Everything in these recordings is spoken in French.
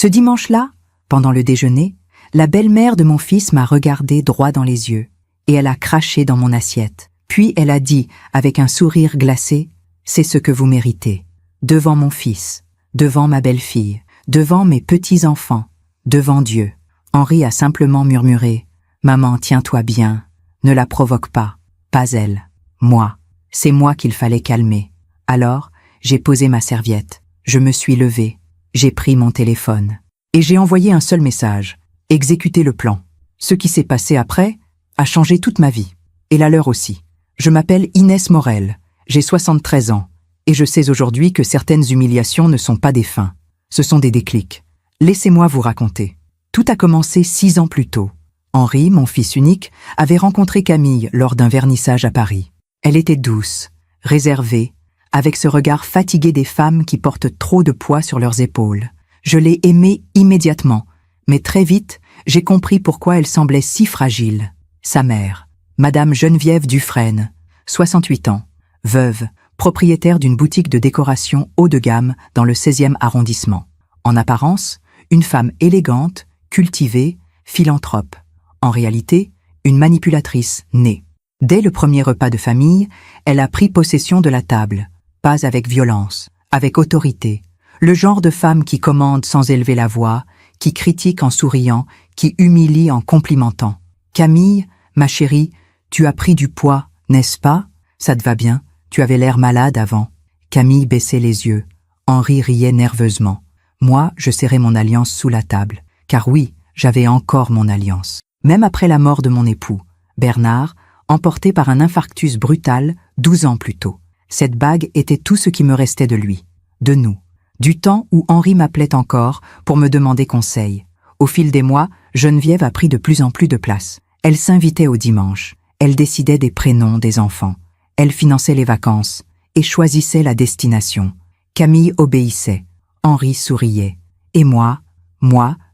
Ce dimanche-là, pendant le déjeuner, la belle-mère de mon fils m'a regardé droit dans les yeux et elle a craché dans mon assiette. Puis elle a dit, avec un sourire glacé, « C'est ce que vous méritez. » Devant mon fils, devant ma belle-fille, devant mes petits-enfants, devant Dieu. Henri a simplement murmuré, « Maman, tiens-toi bien, ne la provoque pas, pas elle, moi. C'est moi qu'il fallait calmer. » Alors, j'ai posé ma serviette, je me suis levée, j'ai pris mon téléphone et j'ai envoyé un seul message, « Exécutez le plan. » Ce qui s'est passé après a changé toute ma vie, et la leur aussi. Je m'appelle Inès Morel, j'ai 73 ans, et je sais aujourd'hui que certaines humiliations ne sont pas des fins, ce sont des déclics. Laissez-moi vous raconter. Tout a commencé 6 ans plus tôt. Henri, mon fils unique, avait rencontré Camille lors d'un vernissage à Paris. Elle était douce, réservée, avec ce regard fatigué des femmes qui portent trop de poids sur leurs épaules. Je l'ai aimée immédiatement, mais très vite, j'ai compris pourquoi elle semblait si fragile. Sa mère, Madame Geneviève Dufresne, 68 ans, veuve, propriétaire d'une boutique de décoration haut de gamme dans le 16e arrondissement. En apparence, une femme élégante, cultivée, philanthrope. En réalité, une manipulatrice née. Dès le premier repas de famille, elle a pris possession de la table, pas avec violence, avec autorité. Le genre de femme qui commande sans élever la voix, qui critique en souriant, qui humilie en complimentant. « Camille, ma chérie, tu as pris du poids, n'est-ce pas? Ça te va bien, tu avais l'air malade avant. » Camille baissait les yeux. Henri riait nerveusement. Moi, je serrais mon alliance sous la table. Car oui, j'avais encore mon alliance. Même après la mort de mon époux, Bernard, emporté par un infarctus brutal 12 ans plus tôt. Cette bague était tout ce qui me restait de lui, de nous. Du temps où Henri m'appelait encore pour me demander conseil. Au fil des mois, Geneviève a pris de plus en plus de place. Elle s'invitait au dimanche. Elle décidait des prénoms des enfants. Elle finançait les vacances et choisissait la destination. Camille obéissait. Henri souriait. Et moi,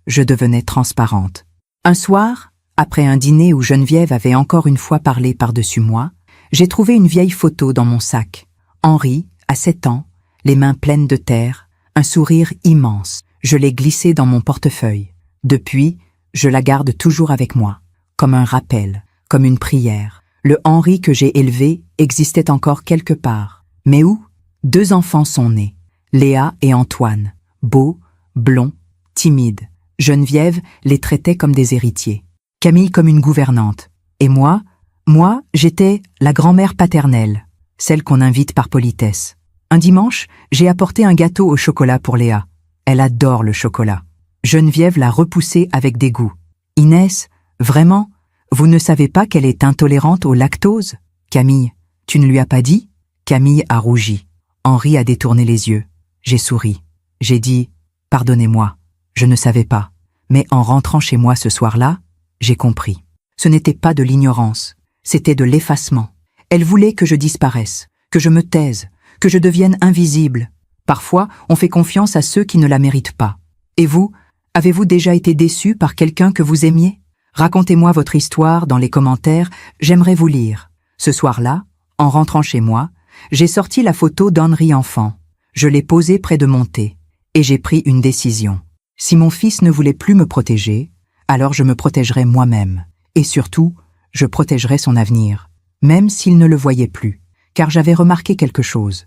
je devenais transparente. Un soir, après un dîner où Geneviève avait encore une fois parlé par-dessus moi, j'ai trouvé une vieille photo dans mon sac. Henri, à 7 ans, les mains pleines de terre, un sourire immense. Je l'ai glissée dans mon portefeuille. Depuis, je la garde toujours avec moi, comme un rappel, comme une prière. Le Henri que j'ai élevé existait encore quelque part. Mais où? 2 enfants sont nés, Léa et Antoine, beaux, blonds, timides. Geneviève les traitait comme des héritiers, Camille comme une gouvernante. Et moi, j'étais la grand-mère paternelle, celle qu'on invite par politesse. Un dimanche, j'ai apporté un gâteau au chocolat pour Léa. Elle adore le chocolat. Geneviève l'a repoussé avec dégoût. « Inès, vraiment, vous ne savez pas qu'elle est intolérante au lactose? Camille, tu ne lui as pas dit ?» Camille a rougi. Henri a détourné les yeux. J'ai souri. J'ai dit « Pardonnez-moi, je ne savais pas. » Mais en rentrant chez moi ce soir-là, j'ai compris. Ce n'était pas de l'ignorance, c'était de l'effacement. Elle voulait que je disparaisse, que je me taise, que je devienne invisible. Parfois, on fait confiance à ceux qui ne la méritent pas. Et vous, avez-vous déjà été déçu par quelqu'un que vous aimiez? Racontez-moi votre histoire dans les commentaires, j'aimerais vous lire. Ce soir-là, en rentrant chez moi, j'ai sorti la photo d'Henri enfant. Je l'ai posée près de mon thé, et j'ai pris une décision. Si mon fils ne voulait plus me protéger, alors je me protégerais moi-même. Et surtout, je protégerais son avenir, même s'il ne le voyait plus. Car j'avais remarqué quelque chose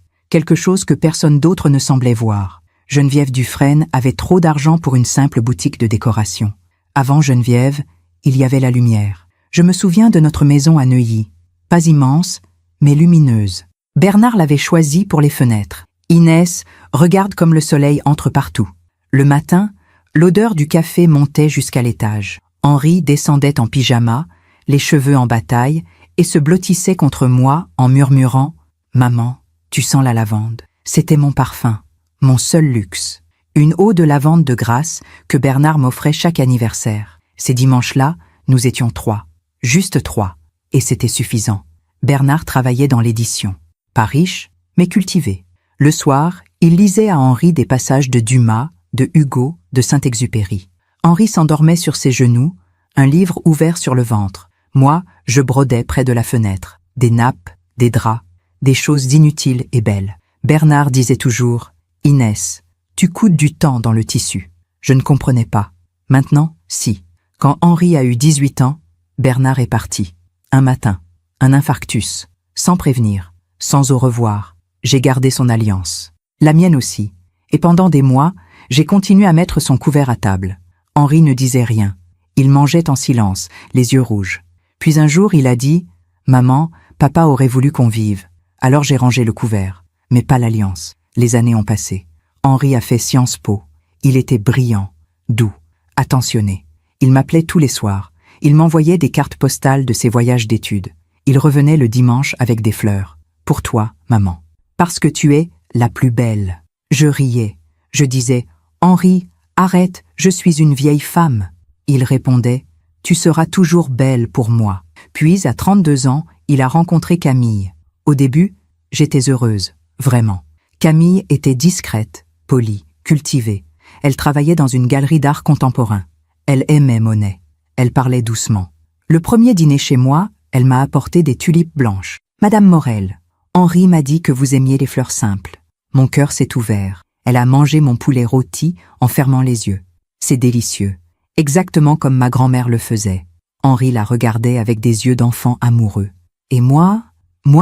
que personne d'autre ne semblait voir. Geneviève Dufresne avait trop d'argent pour une simple boutique de décoration. Avant Geneviève, il y avait la lumière. Je me souviens de notre maison à Neuilly, pas immense, mais lumineuse. Bernard l'avait choisie pour les fenêtres. Inès regarde comme le soleil entre partout. Le matin, l'odeur du café montait jusqu'à l'étage. Henri descendait en pyjama, les cheveux en bataille, et se blottissait contre moi en murmurant « Maman, tu sens la lavande ». C'était mon parfum, mon seul luxe. Une eau de lavande de Grasse que Bernard m'offrait chaque anniversaire. Ces dimanches-là, nous étions 3, juste 3, et c'était suffisant. Bernard travaillait dans l'édition. Pas riche, mais cultivé. Le soir, il lisait à Henri des passages de Dumas, de Hugo, de Saint-Exupéry. Henri s'endormait sur ses genoux, un livre ouvert sur le ventre. Moi, je brodais près de la fenêtre. Des nappes, des draps, des choses inutiles et belles. Bernard disait toujours « Inès, tu coûtes du temps dans le tissu ». Je ne comprenais pas. Maintenant, si. Quand Henri a eu 18 ans, Bernard est parti. Un matin, un infarctus, sans prévenir, sans au revoir. J'ai gardé son alliance. La mienne aussi. Et pendant des mois, j'ai continué à mettre son couvert à table. Henri ne disait rien. Il mangeait en silence, les yeux rouges. Puis un jour, il a dit « Maman, papa aurait voulu qu'on vive. » Alors j'ai rangé le couvert, mais pas l'alliance. Les années ont passé. Henri a fait Sciences Po. Il était brillant, doux, attentionné. Il m'appelait tous les soirs. Il m'envoyait des cartes postales de ses voyages d'études. Il revenait le dimanche avec des fleurs. « Pour toi, maman. Parce que tu es la plus belle. » Je riais. Je disais « Henri, arrête, je suis une vieille femme. » Il répondait « Tu seras toujours belle pour moi. » Puis, à 32 ans, il a rencontré Camille. Au début, j'étais heureuse, vraiment. Camille était discrète, polie, cultivée. Elle travaillait dans une galerie d'art contemporain. Elle aimait Monet. Elle parlait doucement. Le premier dîner chez moi, elle m'a apporté des tulipes blanches. « Madame Morel, Henri m'a dit que vous aimiez les fleurs simples. » Mon cœur s'est ouvert. Elle a mangé mon poulet rôti en fermant les yeux. C'est délicieux, exactement comme ma grand-mère le faisait. Henri la regardait avec des yeux d'enfant amoureux. Et moi,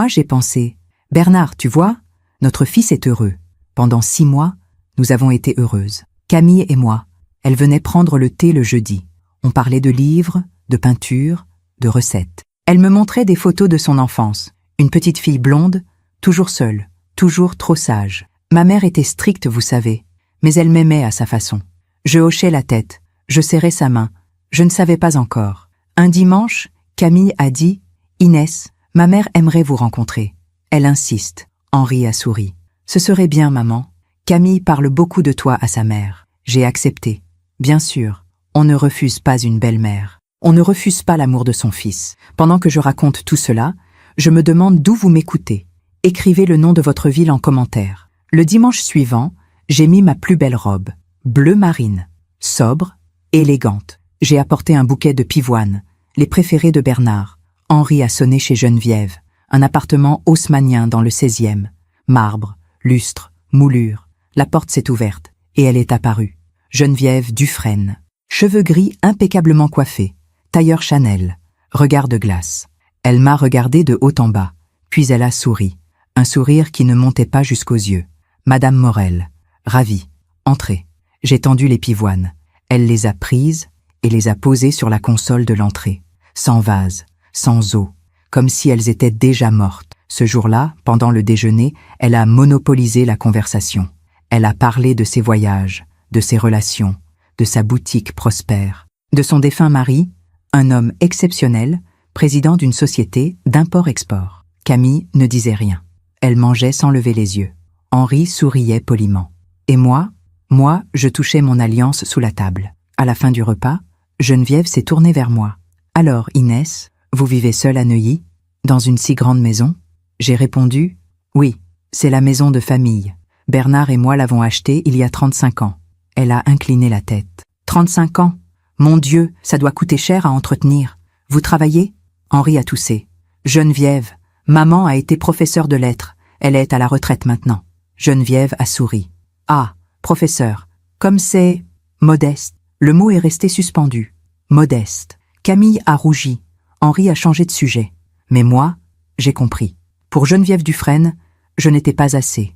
j'ai pensé, « Bernard, tu vois, notre fils est heureux. Pendant 6 mois, nous avons été heureuses. Camille et moi, elle venait prendre le thé le jeudi. On parlait de livres, de peinture, de recettes. Elle me montrait des photos de son enfance. Une petite fille blonde, toujours seule, toujours trop sage. Ma mère était stricte, vous savez, mais elle m'aimait à sa façon. Je hochais la tête, je serrais sa main. Je ne savais pas encore. Un dimanche, Camille a dit « Inès, ma mère aimerait vous rencontrer. » Elle insiste. Henri a souri. « Ce serait bien, maman. Camille parle beaucoup de toi à sa mère. » J'ai accepté. Bien sûr, on ne refuse pas une belle-mère. On ne refuse pas l'amour de son fils. Pendant que je raconte tout cela, je me demande d'où vous m'écoutez. Écrivez le nom de votre ville en commentaire. Le dimanche suivant, j'ai mis ma plus belle robe, bleu marine, sobre, élégante. J'ai apporté un bouquet de pivoines, les préférés de Bernard. Henri a sonné chez Geneviève, un appartement haussmannien dans le 16e. Marbre, lustre, moulure. La porte s'est ouverte et elle est apparue. Geneviève Dufresne. Cheveux gris impeccablement coiffés. Tailleur Chanel. Regard de glace. Elle m'a regardé de haut en bas. Puis elle a souri. Un sourire qui ne montait pas jusqu'aux yeux. Madame Morel. Ravie. Entrez. J'ai tendu les pivoines. Elle les a prises et les a posées sur la console de l'entrée. Sans vase, sans eau. Comme si elles étaient déjà mortes. Ce jour-là, pendant le déjeuner, elle a monopolisé la conversation. Elle a parlé de ses voyages, de ses relations, de sa boutique prospère, de son défunt mari, un homme exceptionnel, président d'une société d'import-export. Camille ne disait rien. Elle mangeait sans lever les yeux. Henri souriait poliment. Et moi, je touchais mon alliance sous la table. À la fin du repas, Geneviève s'est tournée vers moi. « Alors, Inès, vous vivez seule à Neuilly, dans une si grande maison ?» J'ai répondu « Oui, c'est la maison de famille. Bernard et moi l'avons achetée il y a 35 ans. » Elle a incliné la tête. « 35 ans? Mon Dieu, ça doit coûter cher à entretenir. Vous travaillez ?» Henri a toussé. « Geneviève, maman a été professeure de lettres. Elle est à la retraite maintenant. » Geneviève a souri. « Ah, professeur, comme c'est modeste. » Le mot est resté suspendu. Modeste. Camille a rougi. Henri a changé de sujet. Mais moi, j'ai compris. Pour Geneviève Dufresne, je n'étais pas assez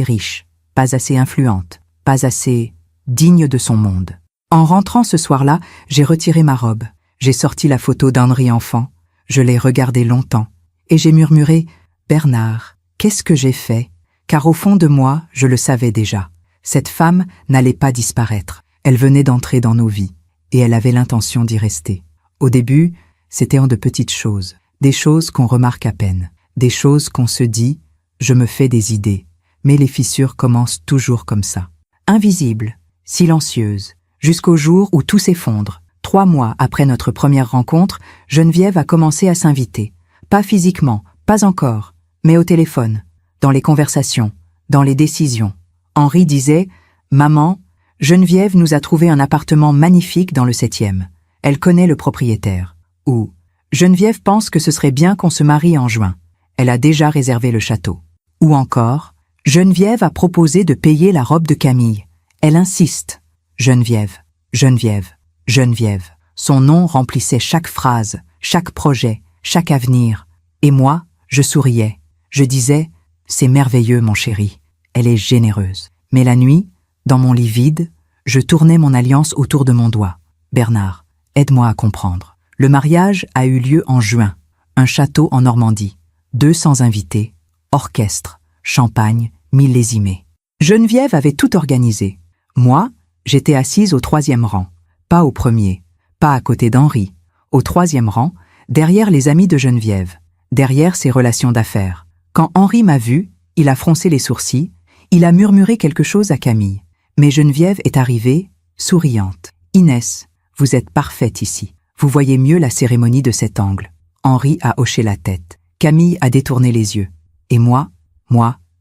riche, pas assez influente, pas assez digne de son monde. En rentrant ce soir-là, j'ai retiré ma robe. J'ai sorti la photo d'Henri enfant. Je l'ai regardée longtemps. Et j'ai murmuré « Bernard, qu'est-ce que j'ai fait ?» Car au fond de moi, je le savais déjà. Cette femme n'allait pas disparaître. Elle venait d'entrer dans nos vies. Et elle avait l'intention d'y rester. Au début, c'était en de petites choses. Des choses qu'on remarque à peine. Des choses qu'on se dit « je me fais des idées ». Mais les fissures commencent toujours comme ça. Invisibles, silencieuses, jusqu'au jour où tout s'effondre. 3 mois après notre première rencontre, Geneviève a commencé à s'inviter. Pas physiquement, pas encore, mais au téléphone, dans les conversations, dans les décisions. Henri disait « Maman, Geneviève nous a trouvé un appartement magnifique dans le 7e. Elle connaît le propriétaire. » Ou « Geneviève pense que ce serait bien qu'on se marie en juin. Elle a déjà réservé le château. » Ou encore « Geneviève a proposé de payer la robe de Camille. Elle insiste. » Geneviève, Geneviève, Geneviève. Son nom remplissait chaque phrase, chaque projet, chaque avenir. Et moi, je souriais. Je disais, c'est merveilleux, mon chéri. Elle est généreuse. Mais la nuit, dans mon lit vide, je tournais mon alliance autour de mon doigt. Bernard, aide-moi à comprendre. Le mariage a eu lieu en juin. Un château en Normandie. 200 invités, orchestre, champagne, millésimé. Geneviève avait tout organisé. Moi, j'étais assise au 3e rang. Pas au premier, pas à côté d'Henri. Au 3e rang, derrière les amis de Geneviève, derrière ses relations d'affaires. Quand Henri m'a vu, il a froncé les sourcils, il a murmuré quelque chose à Camille. Mais Geneviève est arrivée, souriante. « Inès, vous êtes parfaite ici. Vous voyez mieux la cérémonie de cet angle. » Henri a hoché la tête. Camille a détourné les yeux. Et moi,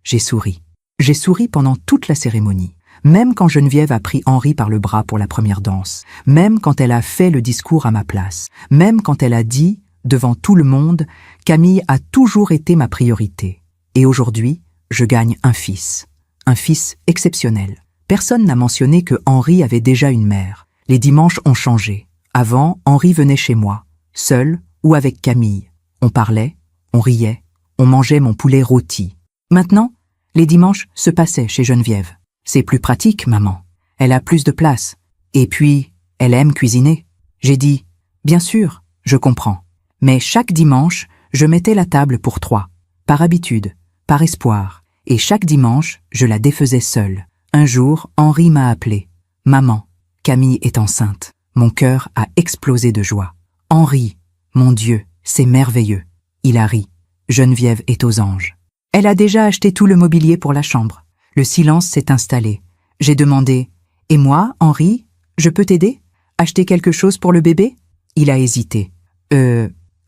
j'ai souri. J'ai souri pendant toute la cérémonie. Même quand Geneviève a pris Henri par le bras pour la première danse. Même quand elle a fait le discours à ma place. Même quand elle a dit, devant tout le monde, Camille a toujours été ma priorité. Et aujourd'hui, je gagne un fils. Un fils exceptionnel. Personne n'a mentionné que Henri avait déjà une mère. Les dimanches ont changé. Avant, Henri venait chez moi, seul ou avec Camille. On parlait, on riait, on mangeait mon poulet rôti. Maintenant, les dimanches se passaient chez Geneviève. C'est plus pratique, maman. Elle a plus de place. Et puis, elle aime cuisiner. J'ai dit, bien sûr, je comprends. Mais chaque dimanche, je mettais la table pour 3. Par habitude, par espoir. Et chaque dimanche, je la défaisais seule. Un jour, Henri m'a appelé. « Maman, Camille est enceinte. » Mon cœur a explosé de joie. « Henri, mon Dieu, c'est merveilleux. » Il a ri. Geneviève est aux anges. Elle a déjà acheté tout le mobilier pour la chambre. Le silence s'est installé. J'ai demandé « Et moi, Henri, je peux t'aider? Acheter quelque chose pour le bébé ?» Il a hésité.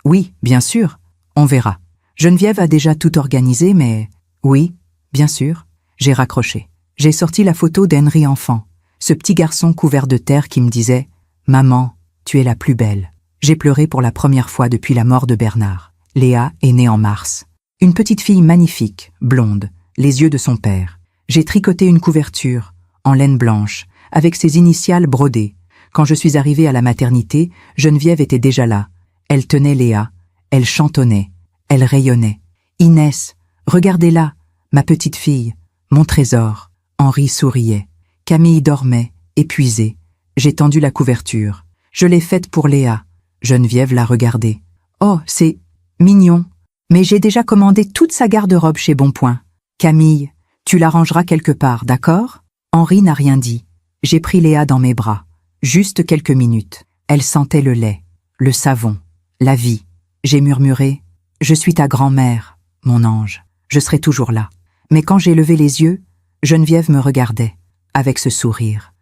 Oui, bien sûr. On verra. Geneviève a déjà tout organisé, mais... Oui, bien sûr. » J'ai raccroché. J'ai sorti la photo d'Henri enfant, ce petit garçon couvert de terre qui me disait « Maman, tu es la plus belle. » J'ai pleuré pour la première fois depuis la mort de Bernard. Léa est née en mars. Une petite fille magnifique, blonde, les yeux de son père. J'ai tricoté une couverture, en laine blanche, avec ses initiales brodées. Quand je suis arrivée à la maternité, Geneviève était déjà là. Elle tenait Léa, elle chantonnait, elle rayonnait. « Inès, regardez-la, ma petite fille, mon trésor. » Henri souriait. Camille dormait, épuisée. J'ai tendu la couverture. Je l'ai faite pour Léa. Geneviève l'a regardée. « Oh, c'est mignon. Mais j'ai déjà commandé toute sa garde-robe chez Bonpoint. Camille, tu la rangeras quelque part, d'accord ?» Henri n'a rien dit. J'ai pris Léa dans mes bras. Juste quelques minutes. Elle sentait le lait, le savon, la vie. J'ai murmuré « Je suis ta grand-mère, mon ange. Je serai toujours là. » Mais quand j'ai levé les yeux, Geneviève me regardait, avec ce sourire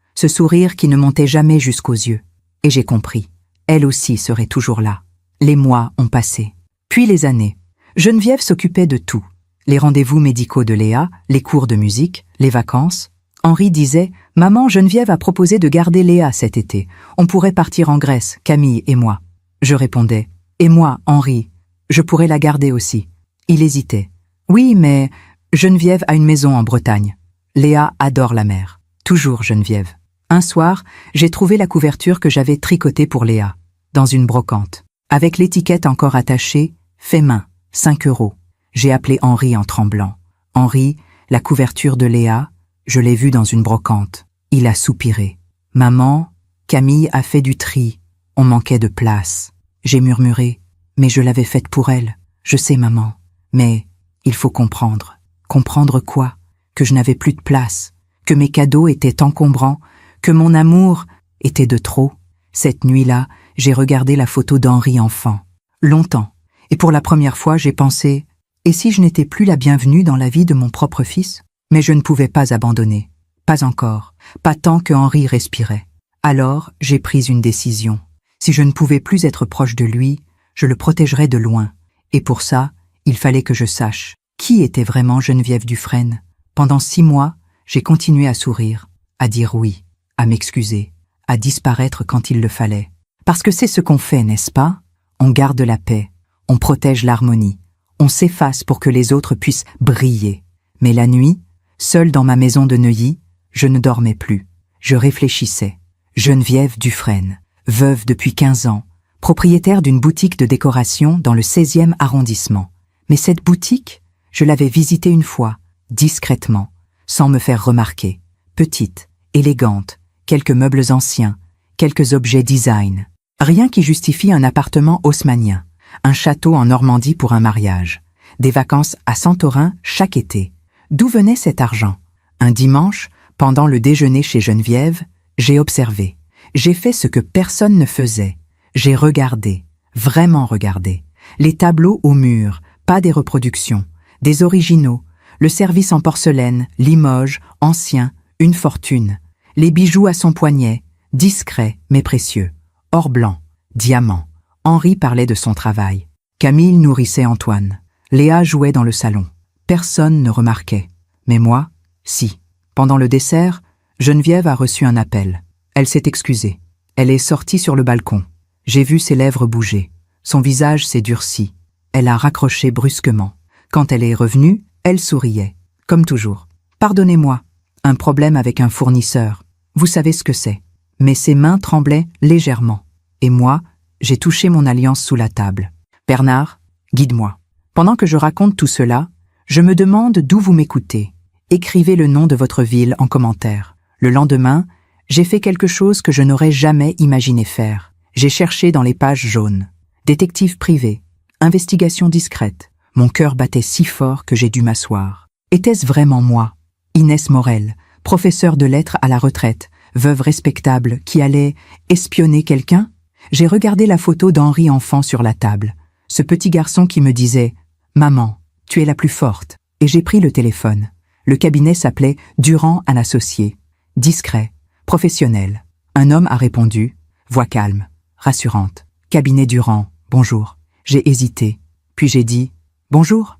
qui ne montait jamais jusqu'aux yeux. Et j'ai compris, elle aussi serait toujours là. Les mois ont passé. Puis les années. Geneviève s'occupait de tout. Les rendez-vous médicaux de Léa, les cours de musique, les vacances. Henri disait « Maman, Geneviève a proposé de garder Léa cet été. On pourrait partir en Grèce, Camille et moi. » Je répondais « Et moi, Henri, je pourrais la garder aussi. » Il hésitait. « Oui, mais Geneviève a une maison en Bretagne. Léa adore la mer. Toujours Geneviève. » Un soir, j'ai trouvé la couverture que j'avais tricotée pour Léa, dans une brocante, avec l'étiquette encore attachée « Fait main, 5 €. J'ai appelé Henri en tremblant. « Henri, la couverture de Léa, je l'ai vue dans une brocante. » Il a soupiré. « Maman, Camille a fait du tri. On manquait de place. » J'ai murmuré. « Mais je l'avais faite pour elle. Je sais, maman. Mais il faut comprendre. » Comprendre quoi? Que je n'avais plus de place, que mes cadeaux étaient encombrants, que mon amour était de trop. Cette nuit-là, j'ai regardé la photo d'Henri enfant. Longtemps. Et pour la première fois, j'ai pensé « Et si je n'étais plus la bienvenue dans la vie de mon propre fils ?» Mais je ne pouvais pas abandonner. Pas encore. Pas tant que Henri respirait. Alors, j'ai pris une décision. Si je ne pouvais plus être proche de lui, je le protégerais de loin. Et pour ça, il fallait que je sache qui était vraiment Geneviève Dufresne. Pendant 6 mois, j'ai continué à sourire, à dire oui, à m'excuser, à disparaître quand il le fallait. Parce que c'est ce qu'on fait, n'est-ce pas? On garde la paix, on protège l'harmonie, on s'efface pour que les autres puissent briller. Mais la nuit, seule dans ma maison de Neuilly, je ne dormais plus. Je réfléchissais. Geneviève Dufresne, veuve depuis 15 ans, propriétaire d'une boutique de décoration dans le 16e arrondissement. Mais cette boutique, je l'avais visitée une fois, discrètement, sans me faire remarquer. Petite, élégante, quelques meubles anciens, quelques objets design. Rien qui justifie un appartement haussmannien, un château en Normandie pour un mariage, des vacances à Santorin chaque été. D'où venait cet argent? Un dimanche, pendant le déjeuner chez Geneviève, j'ai observé. J'ai fait ce que personne ne faisait. J'ai regardé, vraiment regardé. Les tableaux au mur, pas des reproductions, des originaux, le service en porcelaine, Limoges, ancien, une fortune, les bijoux à son poignet, discrets mais précieux, or blanc, diamants. Henri parlait de son travail. Camille nourrissait Antoine. Léa jouait dans le salon. Personne ne remarquait. Mais moi, si. Pendant le dessert, Geneviève a reçu un appel. Elle s'est excusée. Elle est sortie sur le balcon. J'ai vu ses lèvres bouger. Son visage s'est durci. Elle a raccroché brusquement. Quand elle est revenue, elle souriait. Comme toujours. Pardonnez-moi. Un problème avec un fournisseur. Vous savez ce que c'est. Mais ses mains tremblaient légèrement. Et moi, j'ai touché mon alliance sous la table. Bernard, guide-moi. Pendant que je raconte tout cela, je me demande d'où vous m'écoutez. Écrivez le nom de votre ville en commentaire. Le lendemain, j'ai fait quelque chose que je n'aurais jamais imaginé faire. J'ai cherché dans les pages jaunes. Détective privé. Investigation discrète. Mon cœur battait si fort que j'ai dû m'asseoir. Était-ce vraiment moi, Inès Morel, professeure de lettres à la retraite, veuve respectable, qui allait espionner quelqu'un? J'ai regardé la photo d'Henri enfant sur la table. Ce petit garçon qui me disait « Maman, tu es la plus forte ». Et j'ai pris le téléphone. Le cabinet s'appelait Durand & Associés. Discret, professionnel. Un homme a répondu, voix calme, rassurante. Cabinet Durand, bonjour. J'ai hésité. Puis j'ai dit, bonjour,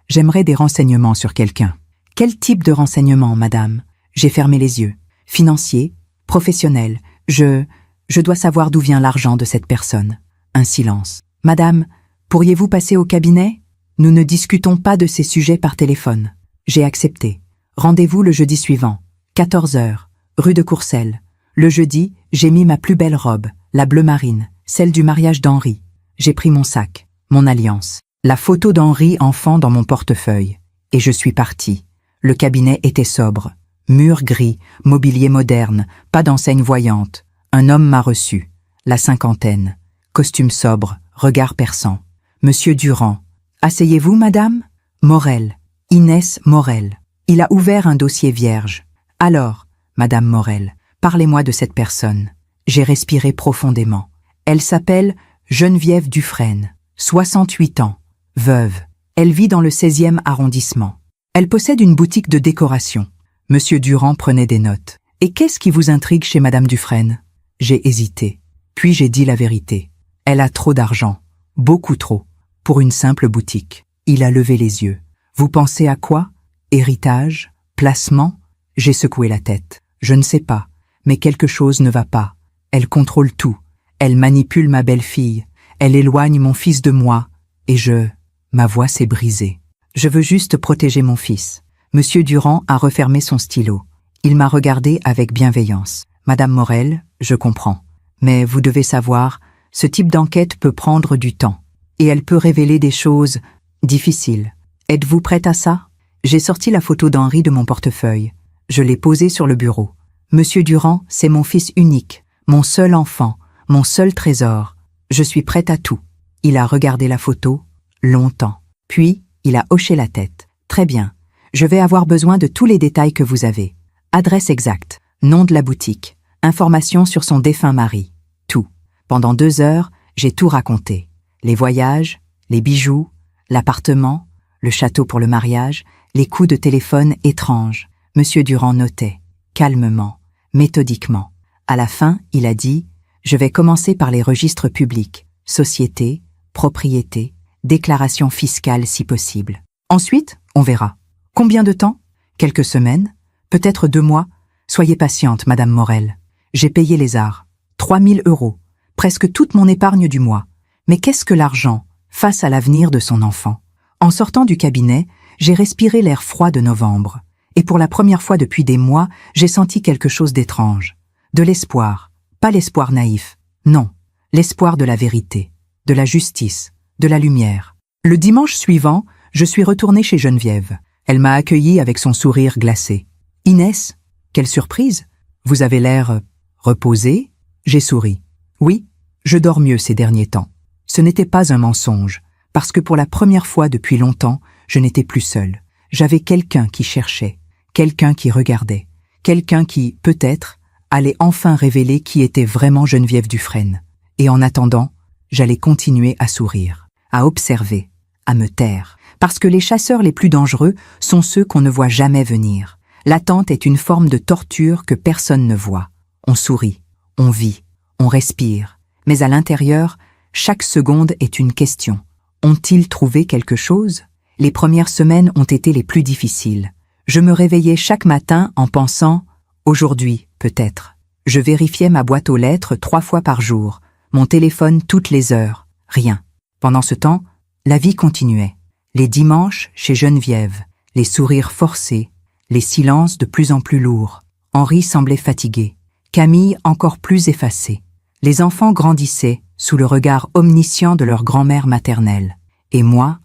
j'aimerais des renseignements sur quelqu'un. Quel type de renseignements, madame? J'ai fermé les yeux. Financier, professionnel. Je dois savoir d'où vient l'argent de cette personne. Un silence. Madame, pourriez-vous passer au cabinet? Nous ne discutons pas de ces sujets par téléphone. J'ai accepté. Rendez-vous le jeudi suivant. 14 heures, rue de Courcelles. Le jeudi, j'ai mis ma plus belle robe, la bleu marine, celle du mariage d'Henri. J'ai pris mon sac, mon alliance, la photo d'Henri enfant dans mon portefeuille. Et je suis parti. Le cabinet était sobre. Mur gris, mobilier moderne, pas d'enseigne voyante. Un homme m'a reçu. La cinquantaine. Costume sobre, regard perçant. Monsieur Durand. Asseyez-vous, madame? Morel. Inès Morel. Il a ouvert un dossier vierge. Alors, madame Morel, parlez-moi de cette personne. J'ai respiré profondément. Elle s'appelle Geneviève Dufresne, 68 ans, veuve. Elle vit dans le 16e arrondissement. Elle possède une boutique de décoration. Monsieur Durand prenait des notes. Et qu'est-ce qui vous intrigue chez madame Dufresne? J'ai hésité. Puis j'ai dit la vérité. Elle a trop d'argent. Beaucoup trop. Pour une simple boutique. Il a levé les yeux. Vous pensez à quoi? Héritage? Placement? J'ai secoué la tête. Je ne sais pas. Mais quelque chose ne va pas. Elle contrôle tout. Elle manipule ma belle-fille. Elle éloigne mon fils de moi. Et ma voix s'est brisée. Je veux juste protéger mon fils. Monsieur Durand a refermé son stylo. Il m'a regardé avec bienveillance. Madame Morel, je comprends. Mais vous devez savoir, ce type d'enquête peut prendre du temps. Et elle peut révéler des choses difficiles. Êtes-vous prête à ça? J'ai sorti la photo d'Henri de mon portefeuille. Je l'ai posée sur le bureau. Monsieur Durand, c'est mon fils unique, mon seul enfant, mon seul trésor. Je suis prête à tout. Il a regardé la photo, longtemps. Puis, il a hoché la tête. Très bien. Je vais avoir besoin de tous les détails que vous avez. Adresse exacte, nom de la boutique, informations sur son défunt mari. Tout. Pendant 2 heures, j'ai tout raconté. Les voyages, les bijoux, l'appartement, le château pour le mariage, les coups de téléphone étranges. Monsieur Durand notait, calmement, méthodiquement. À la fin, il a dit « Je vais commencer par les registres publics, société, propriété, déclaration fiscale si possible. Ensuite, on verra. Combien de temps? Quelques semaines? Peut-être 2 mois? Soyez patiente, madame Morel. J'ai payé les arts. 3 000 €, presque toute mon épargne du mois. Mais qu'est-ce que l'argent face à l'avenir de son enfant? En sortant du cabinet, j'ai respiré l'air froid de novembre. Et pour la première fois depuis des mois, j'ai senti quelque chose d'étrange. De l'espoir. Pas l'espoir naïf. Non. L'espoir de la vérité, de la justice, de la lumière. Le dimanche suivant, je suis retournée chez Geneviève. Elle m'a accueillie avec son sourire glacé. « Inès, quelle surprise! Vous avez l'air reposée ?» J'ai souri. « Oui, je dors mieux ces derniers temps. » Ce n'était pas un mensonge, parce que pour la première fois depuis longtemps, je n'étais plus seule. J'avais quelqu'un qui cherchait, quelqu'un qui regardait, quelqu'un qui, peut-être, allait enfin révéler qui était vraiment Geneviève Dufresne. Et en attendant, j'allais continuer à sourire, à observer, à me taire. Parce que les chasseurs les plus dangereux sont ceux qu'on ne voit jamais venir. L'attente est une forme de torture que personne ne voit. On sourit, on vit, on respire. Mais à l'intérieur, chaque seconde est une question. Ont-ils trouvé quelque chose? Les premières semaines ont été les plus difficiles. Je me réveillais chaque matin en pensant « aujourd'hui, peut-être ». Je vérifiais ma boîte aux lettres 3 fois par jour, mon téléphone toutes les heures, rien. Pendant ce temps, la vie continuait. Les dimanches chez Geneviève, les sourires forcés, les silences de plus en plus lourds. Henri semblait fatigué, Camille encore plus effacée. Les enfants grandissaient sous le regard omniscient de leur grand-mère maternelle. Et moi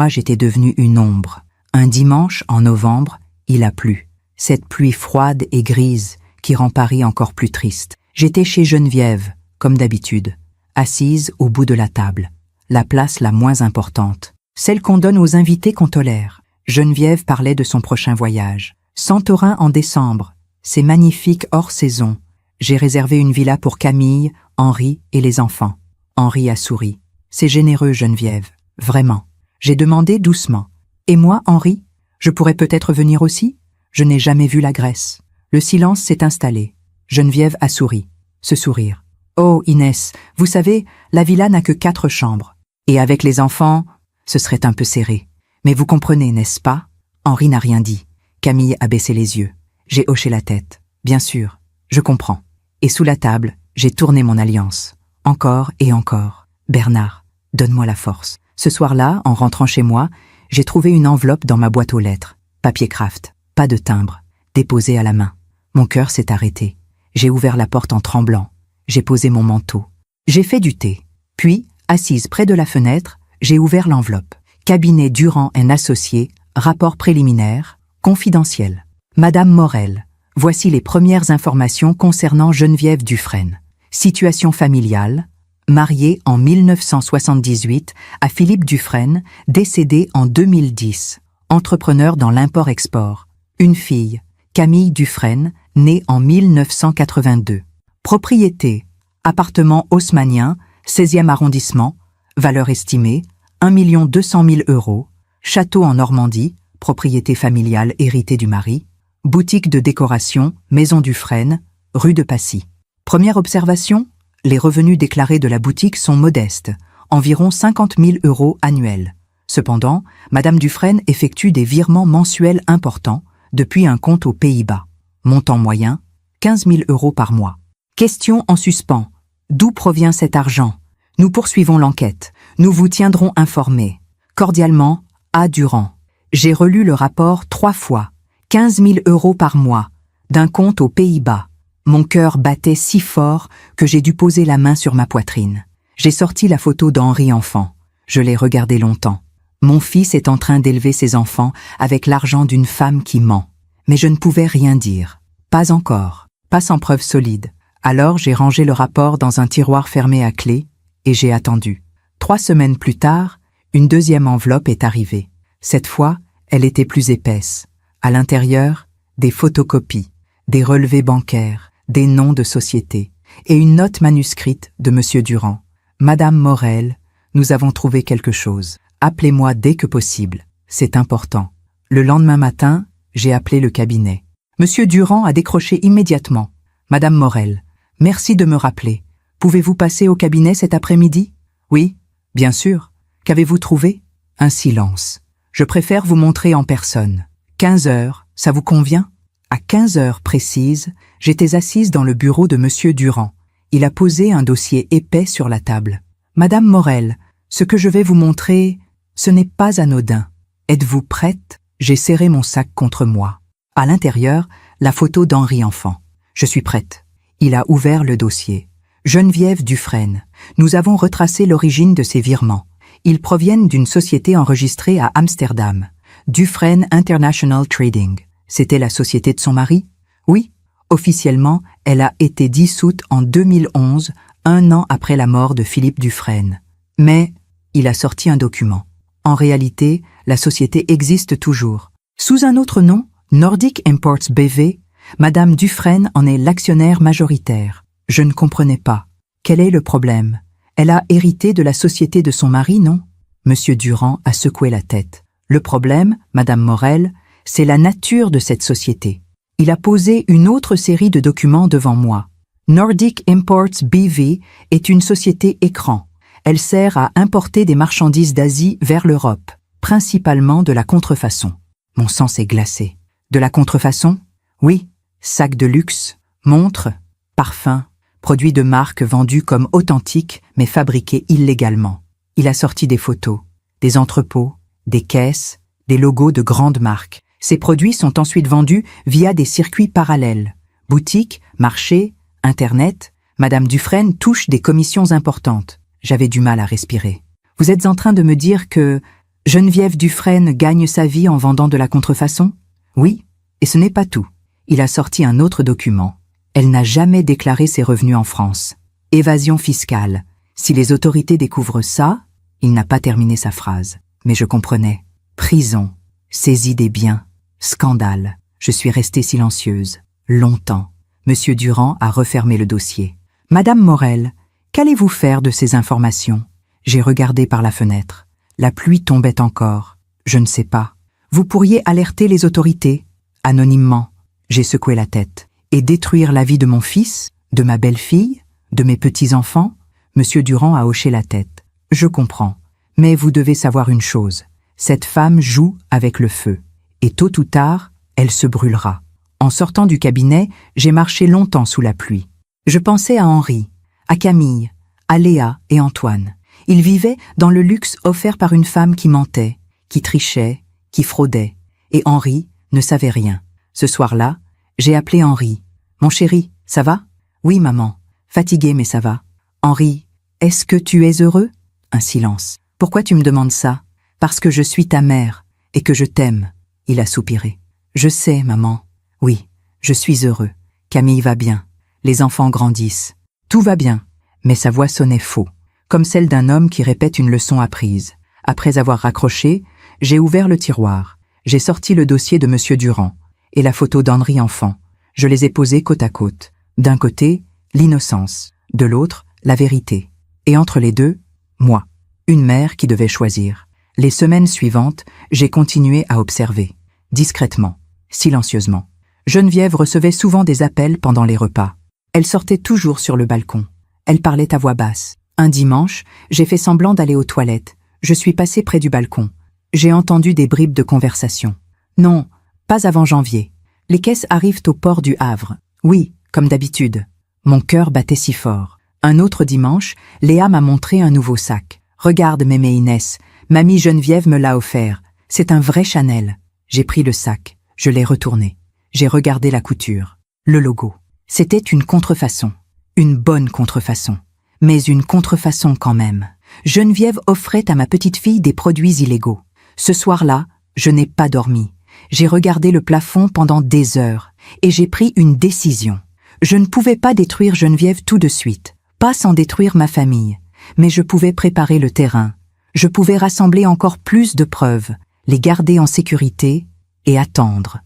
j'étais devenue une ombre. Un dimanche, en novembre, il a plu. Cette pluie froide et grise qui rend Paris encore plus triste. J'étais chez Geneviève, comme d'habitude, assise au bout de la table, la place la moins importante, celle qu'on donne aux invités qu'on tolère. Geneviève parlait de son prochain voyage. Santorin en décembre, c'est magnifique hors saison. J'ai réservé une villa pour Camille, Henri et les enfants. Henri a souri. C'est généreux, Geneviève, vraiment. J'ai demandé doucement. Et moi, Henri, je pourrais peut-être venir aussi? Je n'ai jamais vu la Grèce. Le silence s'est installé. Geneviève a souri. Ce sourire. Oh, Inès, vous savez, la villa n'a que 4 chambres. Et avec les enfants, ce serait un peu serré. Mais vous comprenez, n'est-ce pas? Henri n'a rien dit. Camille a baissé les yeux. J'ai hoché la tête. Bien sûr, je comprends. Et sous la table, j'ai tourné mon alliance. Encore et encore. Bernard, donne-moi la force. Ce soir-là, en rentrant chez moi, j'ai trouvé une enveloppe dans ma boîte aux lettres. Papier craft, pas de timbre, déposé à la main. Mon cœur s'est arrêté. J'ai ouvert la porte en tremblant. J'ai posé mon manteau. J'ai fait du thé. Puis, assise près de la fenêtre, j'ai ouvert l'enveloppe. Cabinet Durand & Associés, rapport préliminaire, confidentiel. Madame Morel, voici les premières informations concernant Geneviève Dufresne. Situation familiale, mariée en 1978 à Philippe Dufresne, décédé en 2010. Entrepreneur dans l'import-export. Une fille, Camille Dufresne, née en 1982. Propriété, appartement haussmannien, 16e arrondissement, valeur estimée, 1 200 000 €, château en Normandie, propriété familiale héritée du mari, boutique de décoration, maison Dufresne, rue de Passy. Première observation, les revenus déclarés de la boutique sont modestes, environ 50 000 € annuels. Cependant, Madame Dufresne effectue des virements mensuels importants depuis un compte aux Pays-Bas. Montant moyen, 15 000 € par mois. Question en suspens. D'où provient cet argent? Nous poursuivons l'enquête. Nous vous tiendrons informés. Cordialement, A. Durand. J'ai relu le rapport 3 fois. 15 000 € par mois, d'un compte aux Pays-Bas. Mon cœur battait si fort que j'ai dû poser la main sur ma poitrine. J'ai sorti la photo d'Henri enfant. Je l'ai regardé longtemps. Mon fils est en train d'élever ses enfants avec l'argent d'une femme qui ment. Mais je ne pouvais rien dire. Pas encore. Pas sans preuve solide. Alors j'ai rangé le rapport dans un tiroir fermé à clé et j'ai attendu. 3 semaines plus tard, une deuxième enveloppe est arrivée. Cette fois, elle était plus épaisse. À l'intérieur, des photocopies, des relevés bancaires, des noms de sociétés et une note manuscrite de M. Durand. Madame Morel, nous avons trouvé quelque chose. Appelez-moi dès que possible. C'est important. Le lendemain matin, j'ai appelé le cabinet. M. Durand a décroché immédiatement. Madame Morel, merci de me rappeler. Pouvez-vous passer au cabinet cet après-midi? Oui, bien sûr. Qu'avez-vous trouvé? Un silence. Je préfère vous montrer en personne. 15 heures, ça vous convient? À 15 heures précises, j'étais assise dans le bureau de M. Durand. Il a posé un dossier épais sur la table. Madame Morel, ce que je vais vous montrer, ce n'est pas anodin. Êtes-vous prête? J'ai serré mon sac contre moi. À l'intérieur, la photo d'Henri enfant. Je suis prête. Il a ouvert le dossier. Geneviève Dufresne. Nous avons retracé l'origine de ces virements. Ils proviennent d'une société enregistrée à Amsterdam. Dufresne International Trading. C'était la société de son mari? Oui. Officiellement, elle a été dissoute en 2011, un an après la mort de Philippe Dufresne. Mais il a sorti un document. En réalité, la société existe toujours. Sous un autre nom, Nordic Imports BV, Madame Dufresne en est l'actionnaire majoritaire. Je ne comprenais pas. Quel est le problème? Elle a hérité de la société de son mari, non? Monsieur Durand a secoué la tête. Le problème, Madame Morel, c'est la nature de cette société. Il a posé une autre série de documents devant moi. Nordic Imports BV est une société écran. Elle sert à importer des marchandises d'Asie vers l'Europe, principalement de la contrefaçon. Mon sang s'est glacé. De la contrefaçon? Oui. Sacs de luxe, montres, parfums, produits de marque vendus comme authentiques mais fabriqués illégalement. Il a sorti des photos, des entrepôts, des caisses, des logos de grandes marques. Ces produits sont ensuite vendus via des circuits parallèles. Boutiques, marchés, Internet. Madame Dufresne touche des commissions importantes. J'avais du mal à respirer. Vous êtes en train de me dire que Geneviève Dufresne gagne sa vie en vendant de la contrefaçon? Oui, et ce n'est pas tout. Il a sorti un autre document. Elle n'a jamais déclaré ses revenus en France. Évasion fiscale. Si les autorités découvrent ça, il n'a pas terminé sa phrase. Mais je comprenais. Prison. Saisie des biens. Scandale. Je suis restée silencieuse. Longtemps. Monsieur Durand a refermé le dossier. Madame Morel, qu'allez-vous faire de ces informations? J'ai regardé par la fenêtre. La pluie tombait encore. Je ne sais pas. Vous pourriez alerter les autorités. Anonymement. J'ai secoué la tête. Et détruire la vie de mon fils, de ma belle-fille, de mes petits-enfants? Monsieur Durand a hoché la tête. Je comprends. Mais vous devez savoir une chose. Cette femme joue avec le feu. Et tôt ou tard, elle se brûlera. En sortant du cabinet, j'ai marché longtemps sous la pluie. Je pensais à Henri, à Camille, à Léa et Antoine. Ils vivaient dans le luxe offert par une femme qui mentait, qui trichait, qui fraudait. Et Henri ne savait rien. Ce soir-là, j'ai appelé Henri. « Mon chéri, ça va? »« Oui, maman. Fatigué, mais ça va. »« Henri, est-ce que tu es heureux ?» Un silence. « Pourquoi tu me demandes ça? »« Parce que je suis ta mère et que je t'aime. » Il a soupiré. « Je sais, maman. Oui, je suis heureux. Camille va bien. Les enfants grandissent. Tout va bien. » Mais sa voix sonnait faux, comme celle d'un homme qui répète une leçon apprise. Après avoir raccroché, j'ai ouvert le tiroir. J'ai sorti le dossier de Monsieur Durand et la photo d'Henri enfant. Je les ai posés côte à côte. D'un côté, l'innocence. De l'autre, la vérité. Et entre les deux, moi. Une mère qui devait choisir. Les semaines suivantes, j'ai continué à observer. Discrètement, silencieusement. Geneviève recevait souvent des appels pendant les repas. Elle sortait toujours sur le balcon. Elle parlait à voix basse. Un dimanche, j'ai fait semblant d'aller aux toilettes. Je suis passée près du balcon. J'ai entendu des bribes de conversation. Non, pas avant janvier. Les caisses arrivent au port du Havre. Oui, comme d'habitude. Mon cœur battait si fort. Un autre dimanche, Léa m'a montré un nouveau sac. Regarde, mémé Inès, mamie Geneviève me l'a offert. C'est un vrai Chanel. J'ai pris le sac. Je l'ai retourné. J'ai regardé la couture. Le logo. C'était une contrefaçon. Une bonne contrefaçon. Mais une contrefaçon quand même. Geneviève offrait à ma petite fille des produits illégaux. Ce soir-là, je n'ai pas dormi. J'ai regardé le plafond pendant des heures et j'ai pris une décision. Je ne pouvais pas détruire Geneviève tout de suite, pas sans détruire ma famille, mais je pouvais préparer le terrain. Je pouvais rassembler encore plus de preuves, les garder en sécurité et attendre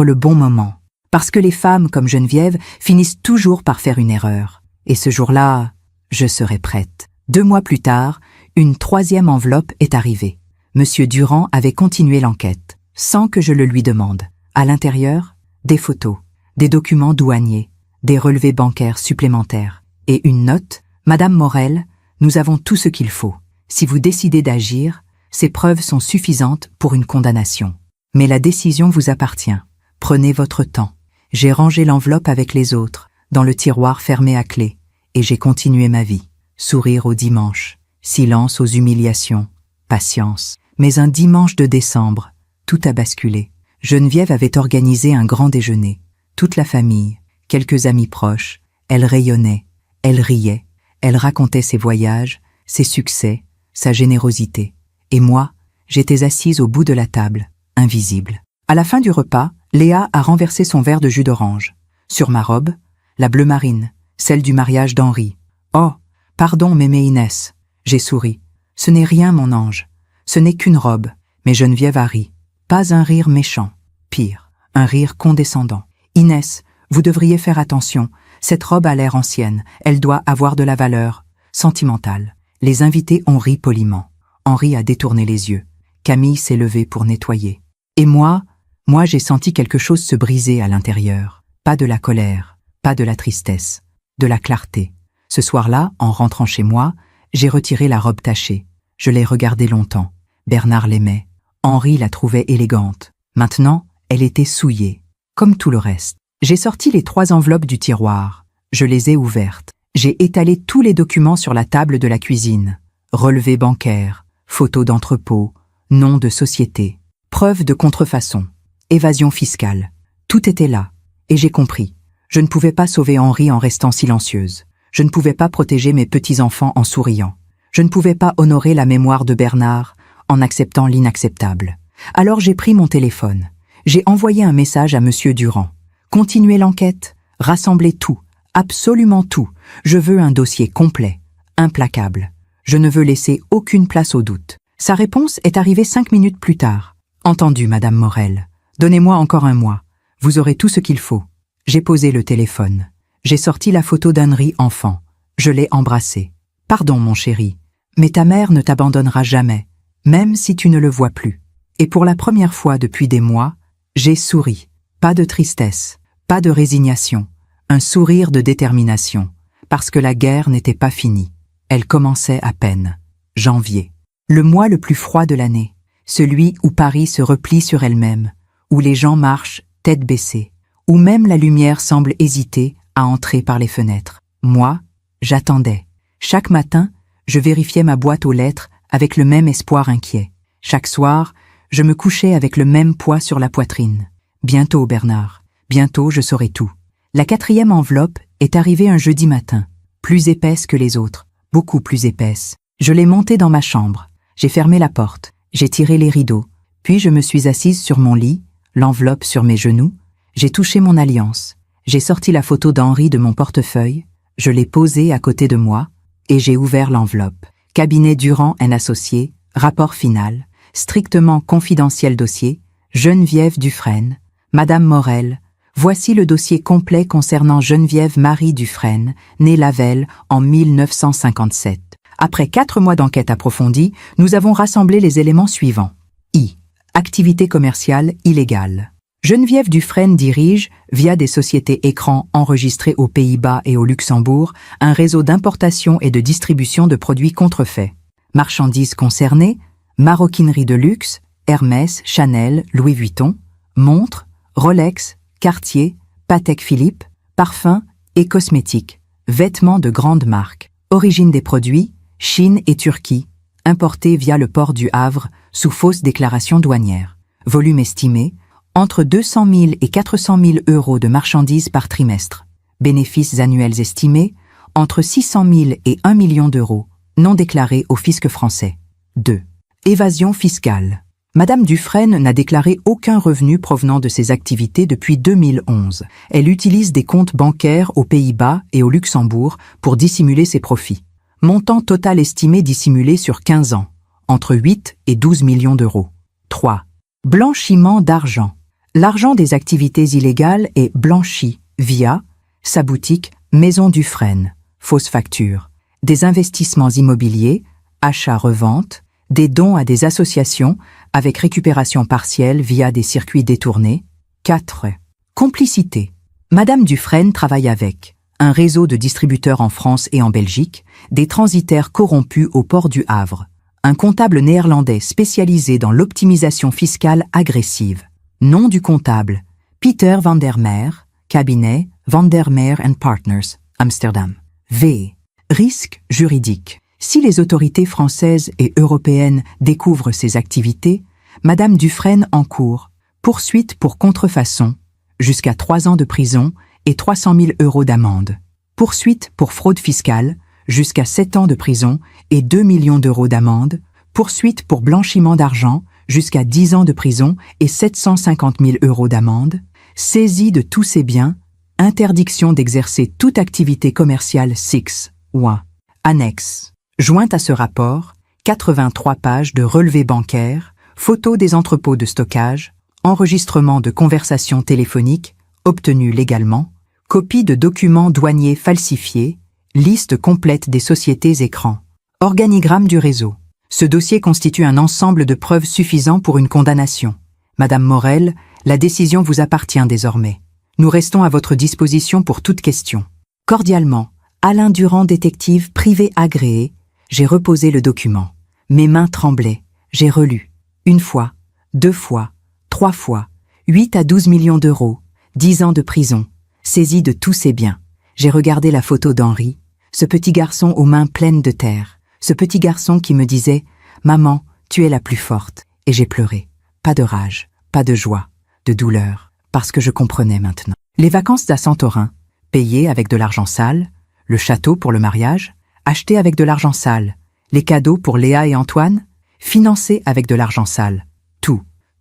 le bon moment. Parce que les femmes comme Geneviève finissent toujours par faire une erreur. Et ce jour-là, je serai prête. 2 mois plus tard, une 3e enveloppe est arrivée. Monsieur Durand avait continué l'enquête, sans que je le lui demande. À l'intérieur, des photos, des documents douaniers, des relevés bancaires supplémentaires et une note. Madame Morel, nous avons tout ce qu'il faut. Si vous décidez d'agir, ces preuves sont suffisantes pour une condamnation. Mais la décision vous appartient. Prenez votre temps. J'ai rangé l'enveloppe avec les autres, dans le tiroir fermé à clé, et j'ai continué ma vie. Sourire au dimanche, silence aux humiliations, patience. Mais un dimanche de décembre, tout a basculé. Geneviève avait organisé un grand déjeuner. Toute la famille, quelques amis proches, elle rayonnait, elle riait, elle racontait ses voyages, ses succès, sa générosité. Et moi, j'étais assise au bout de la table, invisible. À la fin du repas, Léa a renversé son verre de jus d'orange. Sur ma robe, la bleue marine, celle du mariage d'Henri. « Oh, pardon, mémé Inès. » J'ai souri. « Ce n'est rien, mon ange. Ce n'est qu'une robe. » Mais Geneviève a ri. Pas un rire méchant. Pire, un rire condescendant. « Inès, vous devriez faire attention. Cette robe a l'air ancienne. Elle doit avoir de la valeur. Sentimentale. » Les invités ont ri poliment. Henri a détourné les yeux. Camille s'est levée pour nettoyer. Et moi j'ai senti quelque chose se briser à l'intérieur. Pas de la colère, pas de la tristesse, de la clarté. Ce soir-là, en rentrant chez moi, j'ai retiré la robe tachée. Je l'ai regardée longtemps. Bernard l'aimait. Henri la trouvait élégante. Maintenant, elle était souillée, comme tout le reste. J'ai sorti les 3 enveloppes du tiroir. Je les ai ouvertes. J'ai étalé tous les documents sur la table de la cuisine. Relevés bancaires, photos d'entrepôt, noms de société, preuves de contrefaçon, évasion fiscale. Tout était là. Et j'ai compris. Je ne pouvais pas sauver Henri en restant silencieuse. Je ne pouvais pas protéger mes petits-enfants en souriant. Je ne pouvais pas honorer la mémoire de Bernard en acceptant l'inacceptable. Alors j'ai pris mon téléphone. J'ai envoyé un message à Monsieur Durand. Continuez l'enquête, rassemblez tout, absolument tout. Je veux un dossier complet, implacable. Je ne veux laisser aucune place au doute. Sa réponse est arrivée 5 minutes plus tard. Entendu, Madame Morel. Donnez-moi encore un mois. Vous aurez tout ce qu'il faut. J'ai posé le téléphone. J'ai sorti la photo d'Henri enfant. Je l'ai embrassé. Pardon, mon chéri, mais ta mère ne t'abandonnera jamais, même si tu ne le vois plus. Et pour la première fois depuis des mois, j'ai souri. Pas de tristesse, pas de résignation, un sourire de détermination, parce que la guerre n'était pas finie. Elle commençait à peine. Janvier. Le mois le plus froid de l'année, celui où Paris se replie sur elle-même, où les gens marchent tête baissée, où même la lumière semble hésiter à entrer par les fenêtres. Moi, j'attendais. Chaque matin, je vérifiais ma boîte aux lettres avec le même espoir inquiet. Chaque soir, je me couchais avec le même poids sur la poitrine. Bientôt, Bernard, bientôt je saurai tout. La 4e enveloppe est arrivée un jeudi matin, plus épaisse que les autres, beaucoup plus épaisse. Je l'ai montée dans ma chambre. J'ai fermé la porte, j'ai tiré les rideaux, puis je me suis assise sur mon lit, l'enveloppe sur mes genoux. J'ai touché mon alliance. J'ai sorti la photo d'Henri de mon portefeuille, je l'ai posée à côté de moi, et j'ai ouvert l'enveloppe. Cabinet Durand & Associés, rapport final, strictement confidentiel dossier, Geneviève Dufresne, Madame Morel. Voici le dossier complet concernant Geneviève Marie Dufresne, née Lavelle en 1957. Après 4 mois d'enquête approfondie, nous avons rassemblé les éléments suivants. I. Activité commerciale illégale. Geneviève Dufresne dirige, via des sociétés écrans enregistrées aux Pays-Bas et au Luxembourg, un réseau d'importation et de distribution de produits contrefaits. Marchandises concernées, maroquinerie de luxe, Hermès, Chanel, Louis Vuitton, montres, Rolex, Cartier, Patek Philippe, parfums et cosmétiques, vêtements de grandes marques. Origine des produits, Chine et Turquie, importés via le port du Havre sous fausse déclaration douanière. Volume estimé, entre 200 000 et 400 000 euros de marchandises par trimestre. Bénéfices annuels estimés, entre 600 000 et 1 million d'euros, non déclarés au fisc français. 2. Évasion fiscale. Madame Dufresne n'a déclaré aucun revenu provenant de ses activités depuis 2011. Elle utilise des comptes bancaires aux Pays-Bas et au Luxembourg pour dissimuler ses profits. Montant total estimé dissimulé sur 15 ans, entre 8 et 12 millions d'euros. 3. Blanchiment d'argent. L'argent des activités illégales est blanchi via sa boutique Maison Dufresne, fausse facture, des investissements immobiliers, achats-reventes, des dons à des associations avec récupération partielle via des circuits détournés. 4. Complicité. Madame Dufresne travaille avec un réseau de distributeurs en France et en Belgique, des transitaires corrompus au port du Havre, un comptable néerlandais spécialisé dans l'optimisation fiscale agressive. Nom du comptable, Pieter van der Meer, cabinet Van der Meer & Partners, Amsterdam. V. Risque juridique. Si les autorités françaises et européennes découvrent ces activités, Madame Dufresne encourt Poursuite pour contrefaçon, jusqu'à 3 ans de prison et 300 000 € d'amende. Poursuite pour fraude fiscale, jusqu'à 7 ans de prison et 2 millions d'euros d'amende. Poursuite pour blanchiment d'argent, jusqu'à 10 ans de prison et 750 000 € d'amende. Saisie de tous ses biens. Interdiction d'exercer toute activité commerciale 6. Annexe. Jointe à ce rapport, 83 pages de relevés bancaires, photos des entrepôts de stockage, enregistrement de conversations téléphoniques obtenues légalement, copie de documents douaniers falsifiés, liste complète des sociétés écrans, organigramme du réseau. Ce dossier constitue un ensemble de preuves suffisant pour une condamnation. Madame Morel, la décision vous appartient désormais. Nous restons à votre disposition pour toute question. Cordialement, Alain Durand, détective privé agréé. J'ai reposé le document. Mes mains tremblaient. J'ai relu. 1 fois, 2 fois, 3 fois. 8 à 12 millions d'euros. 10 ans de prison. Saisie de tous ses biens. J'ai regardé la photo d'Henri, ce petit garçon aux mains pleines de terre. Ce petit garçon qui me disait « Maman, tu es la plus forte ». Et j'ai pleuré. Pas de rage, pas de joie, de douleur, parce que je comprenais maintenant. Les vacances à Santorin, payées avec de l'argent sale, le château pour le mariage, acheté avec de l'argent sale, les cadeaux pour Léa et Antoine, financés avec de l'argent sale.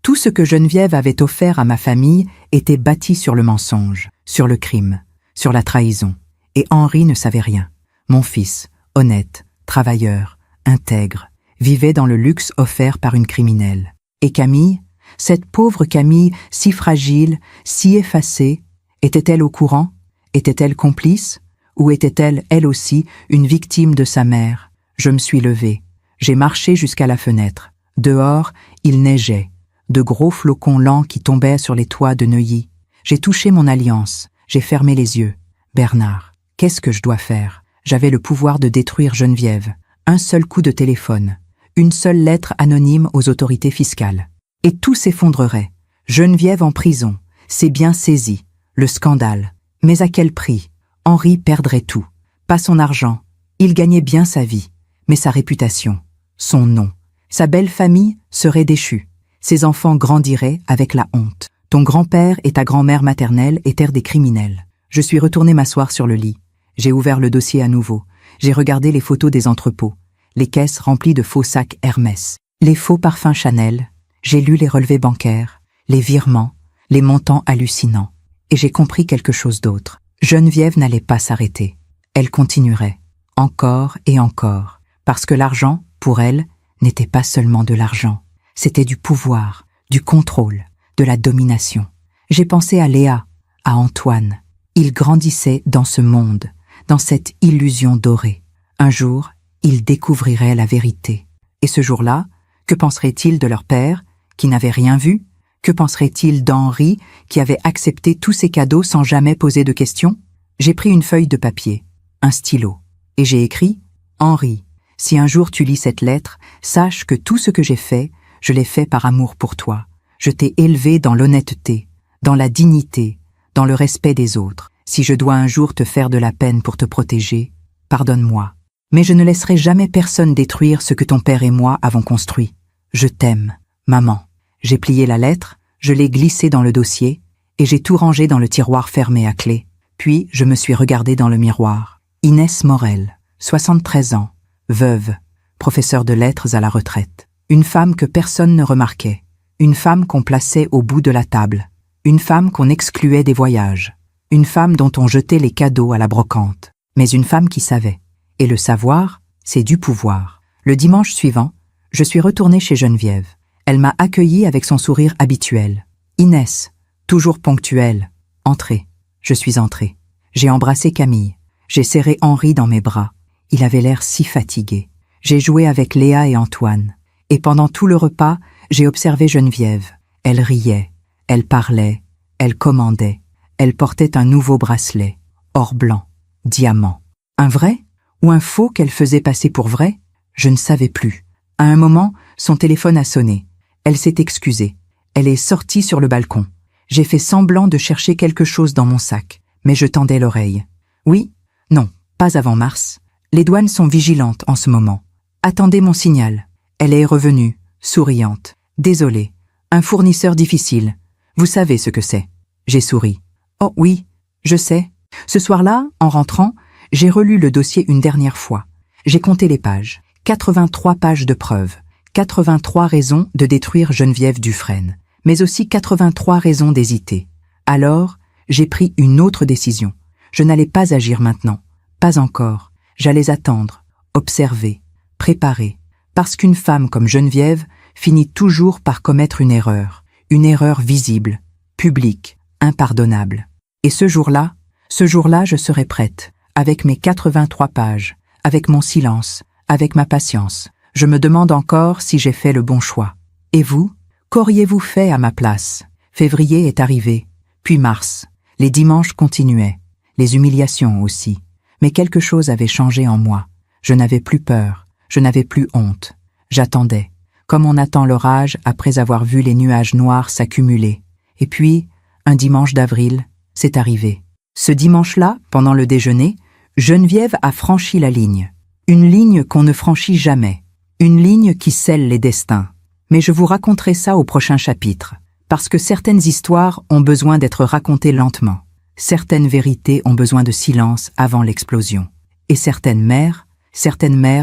Tout ce que Geneviève avait offert à ma famille était bâti sur le mensonge, sur le crime, sur la trahison. Et Henri ne savait rien. Mon fils, honnête, travailleur, intègre, vivait dans le luxe offert par une criminelle. Et Camille, cette pauvre Camille, si fragile, si effacée, était-elle au courant? Était-elle complice? Ou était-elle, elle aussi, une victime de sa mère? Je me suis levée. J'ai marché jusqu'à la fenêtre. Dehors, il neigeait. De gros flocons lents qui tombaient sur les toits de Neuilly. J'ai touché mon alliance. J'ai fermé les yeux. Bernard, qu'est-ce que je dois faire? J'avais le pouvoir de détruire Geneviève. Un seul coup de téléphone. Une seule lettre anonyme aux autorités fiscales. Et tout s'effondrerait. Geneviève en prison. Ses biens saisis. Le scandale. Mais à quel prix? Henri perdrait tout. Pas son argent. Il gagnait bien sa vie. Mais sa réputation. Son nom. Sa belle famille serait déchue. Ses enfants grandiraient avec la honte. Ton grand-père et ta grand-mère maternelle étaient des criminels. Je suis retournée m'asseoir sur le lit. J'ai ouvert le dossier à nouveau. J'ai regardé les photos des entrepôts, les caisses remplies de faux sacs Hermès, les faux parfums Chanel. J'ai lu les relevés bancaires, les virements, les montants hallucinants. Et j'ai compris quelque chose d'autre. Geneviève n'allait pas s'arrêter. Elle continuerait, encore et encore, parce que l'argent, pour elle, n'était pas seulement de l'argent. C'était du pouvoir, du contrôle, de la domination. J'ai pensé à Léa, à Antoine. Ils grandissaient dans ce monde, dans cette illusion dorée. Un jour, ils découvriraient la vérité. Et ce jour-là, que penseraient-ils de leur père, qui n'avait rien vu? Que penseraient-ils d'Henri, qui avait accepté tous ces cadeaux sans jamais poser de questions? J'ai pris une feuille de papier, un stylo, et j'ai écrit « Henri, si un jour tu lis cette lettre, sache que tout ce que j'ai fait, je l'ai fait par amour pour toi. Je t'ai élevé dans l'honnêteté, dans la dignité, dans le respect des autres. Si je dois un jour te faire de la peine pour te protéger, pardonne-moi. Mais je ne laisserai jamais personne détruire ce que ton père et moi avons construit. Je t'aime, maman. » J'ai plié la lettre, je l'ai glissée dans le dossier, et j'ai tout rangé dans le tiroir fermé à clé. Puis je me suis regardée dans le miroir. Inès Morel, 73 ans, veuve, professeure de lettres à la retraite. Une femme que personne ne remarquait. Une femme qu'on plaçait au bout de la table. Une femme qu'on excluait des voyages. Une femme dont on jetait les cadeaux à la brocante. Mais une femme qui savait. Et le savoir, c'est du pouvoir. Le dimanche suivant, je suis retournée chez Geneviève. Elle m'a accueillie avec son sourire habituel. Inès, toujours ponctuelle. Entrez. Je suis entrée. J'ai embrassé Camille. J'ai serré Henri dans mes bras. Il avait l'air si fatigué. J'ai joué avec Léa et Antoine. Et pendant tout le repas, j'ai observé Geneviève. Elle riait, elle parlait, elle commandait. Elle portait un nouveau bracelet, or blanc, diamant. Un vrai ou un faux qu'elle faisait passer pour vrai? Je ne savais plus. À un moment, son téléphone a sonné. Elle s'est excusée. Elle est sortie sur le balcon. J'ai fait semblant de chercher quelque chose dans mon sac, mais je tendais l'oreille. Oui, non, pas avant mars. Les douanes sont vigilantes en ce moment. Attendez mon signal. Elle est revenue, souriante. Désolée. Un fournisseur difficile. Vous savez ce que c'est. J'ai souri. Oh oui, je sais. Ce soir-là, en rentrant, j'ai relu le dossier une dernière fois. J'ai compté les pages. 83 pages de preuves. 83 raisons de détruire Geneviève Dufresne. Mais aussi 83 raisons d'hésiter. Alors, j'ai pris une autre décision. Je n'allais pas agir maintenant. Pas encore. J'allais attendre, observer, préparer. Parce qu'une femme comme Geneviève finit toujours par commettre une erreur visible, publique, impardonnable. Et ce jour-là, je serai prête, avec mes 83 pages, avec mon silence, avec ma patience. Je me demande encore si j'ai fait le bon choix. Et vous, qu'auriez-vous fait à ma place? Février est arrivé, puis mars. Les dimanches continuaient, les humiliations aussi. Mais quelque chose avait changé en moi. Je n'avais plus peur, je n'avais plus honte. J'attendais, comme on attend l'orage après avoir vu les nuages noirs s'accumuler. Et puis, un dimanche d'avril, c'est arrivé. Ce dimanche-là, pendant le déjeuner, Geneviève a franchi la ligne. Une ligne qu'on ne franchit jamais. Une ligne qui scelle les destins. Mais je vous raconterai ça au prochain chapitre, parce que certaines histoires ont besoin d'être racontées lentement. Certaines vérités ont besoin de silence avant l'explosion. Et certaines mères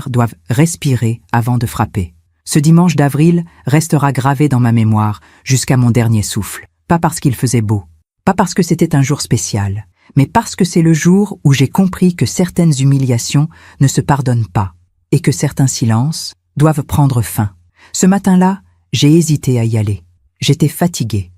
doivent respirer avant de frapper. Ce dimanche d'avril restera gravé dans ma mémoire jusqu'à mon dernier souffle. Pas parce qu'il faisait beau, pas parce que c'était un jour spécial, mais parce que c'est le jour où j'ai compris que certaines humiliations ne se pardonnent pas et que certains silences doivent prendre fin. Ce matin-là, j'ai hésité à y aller. J'étais fatiguée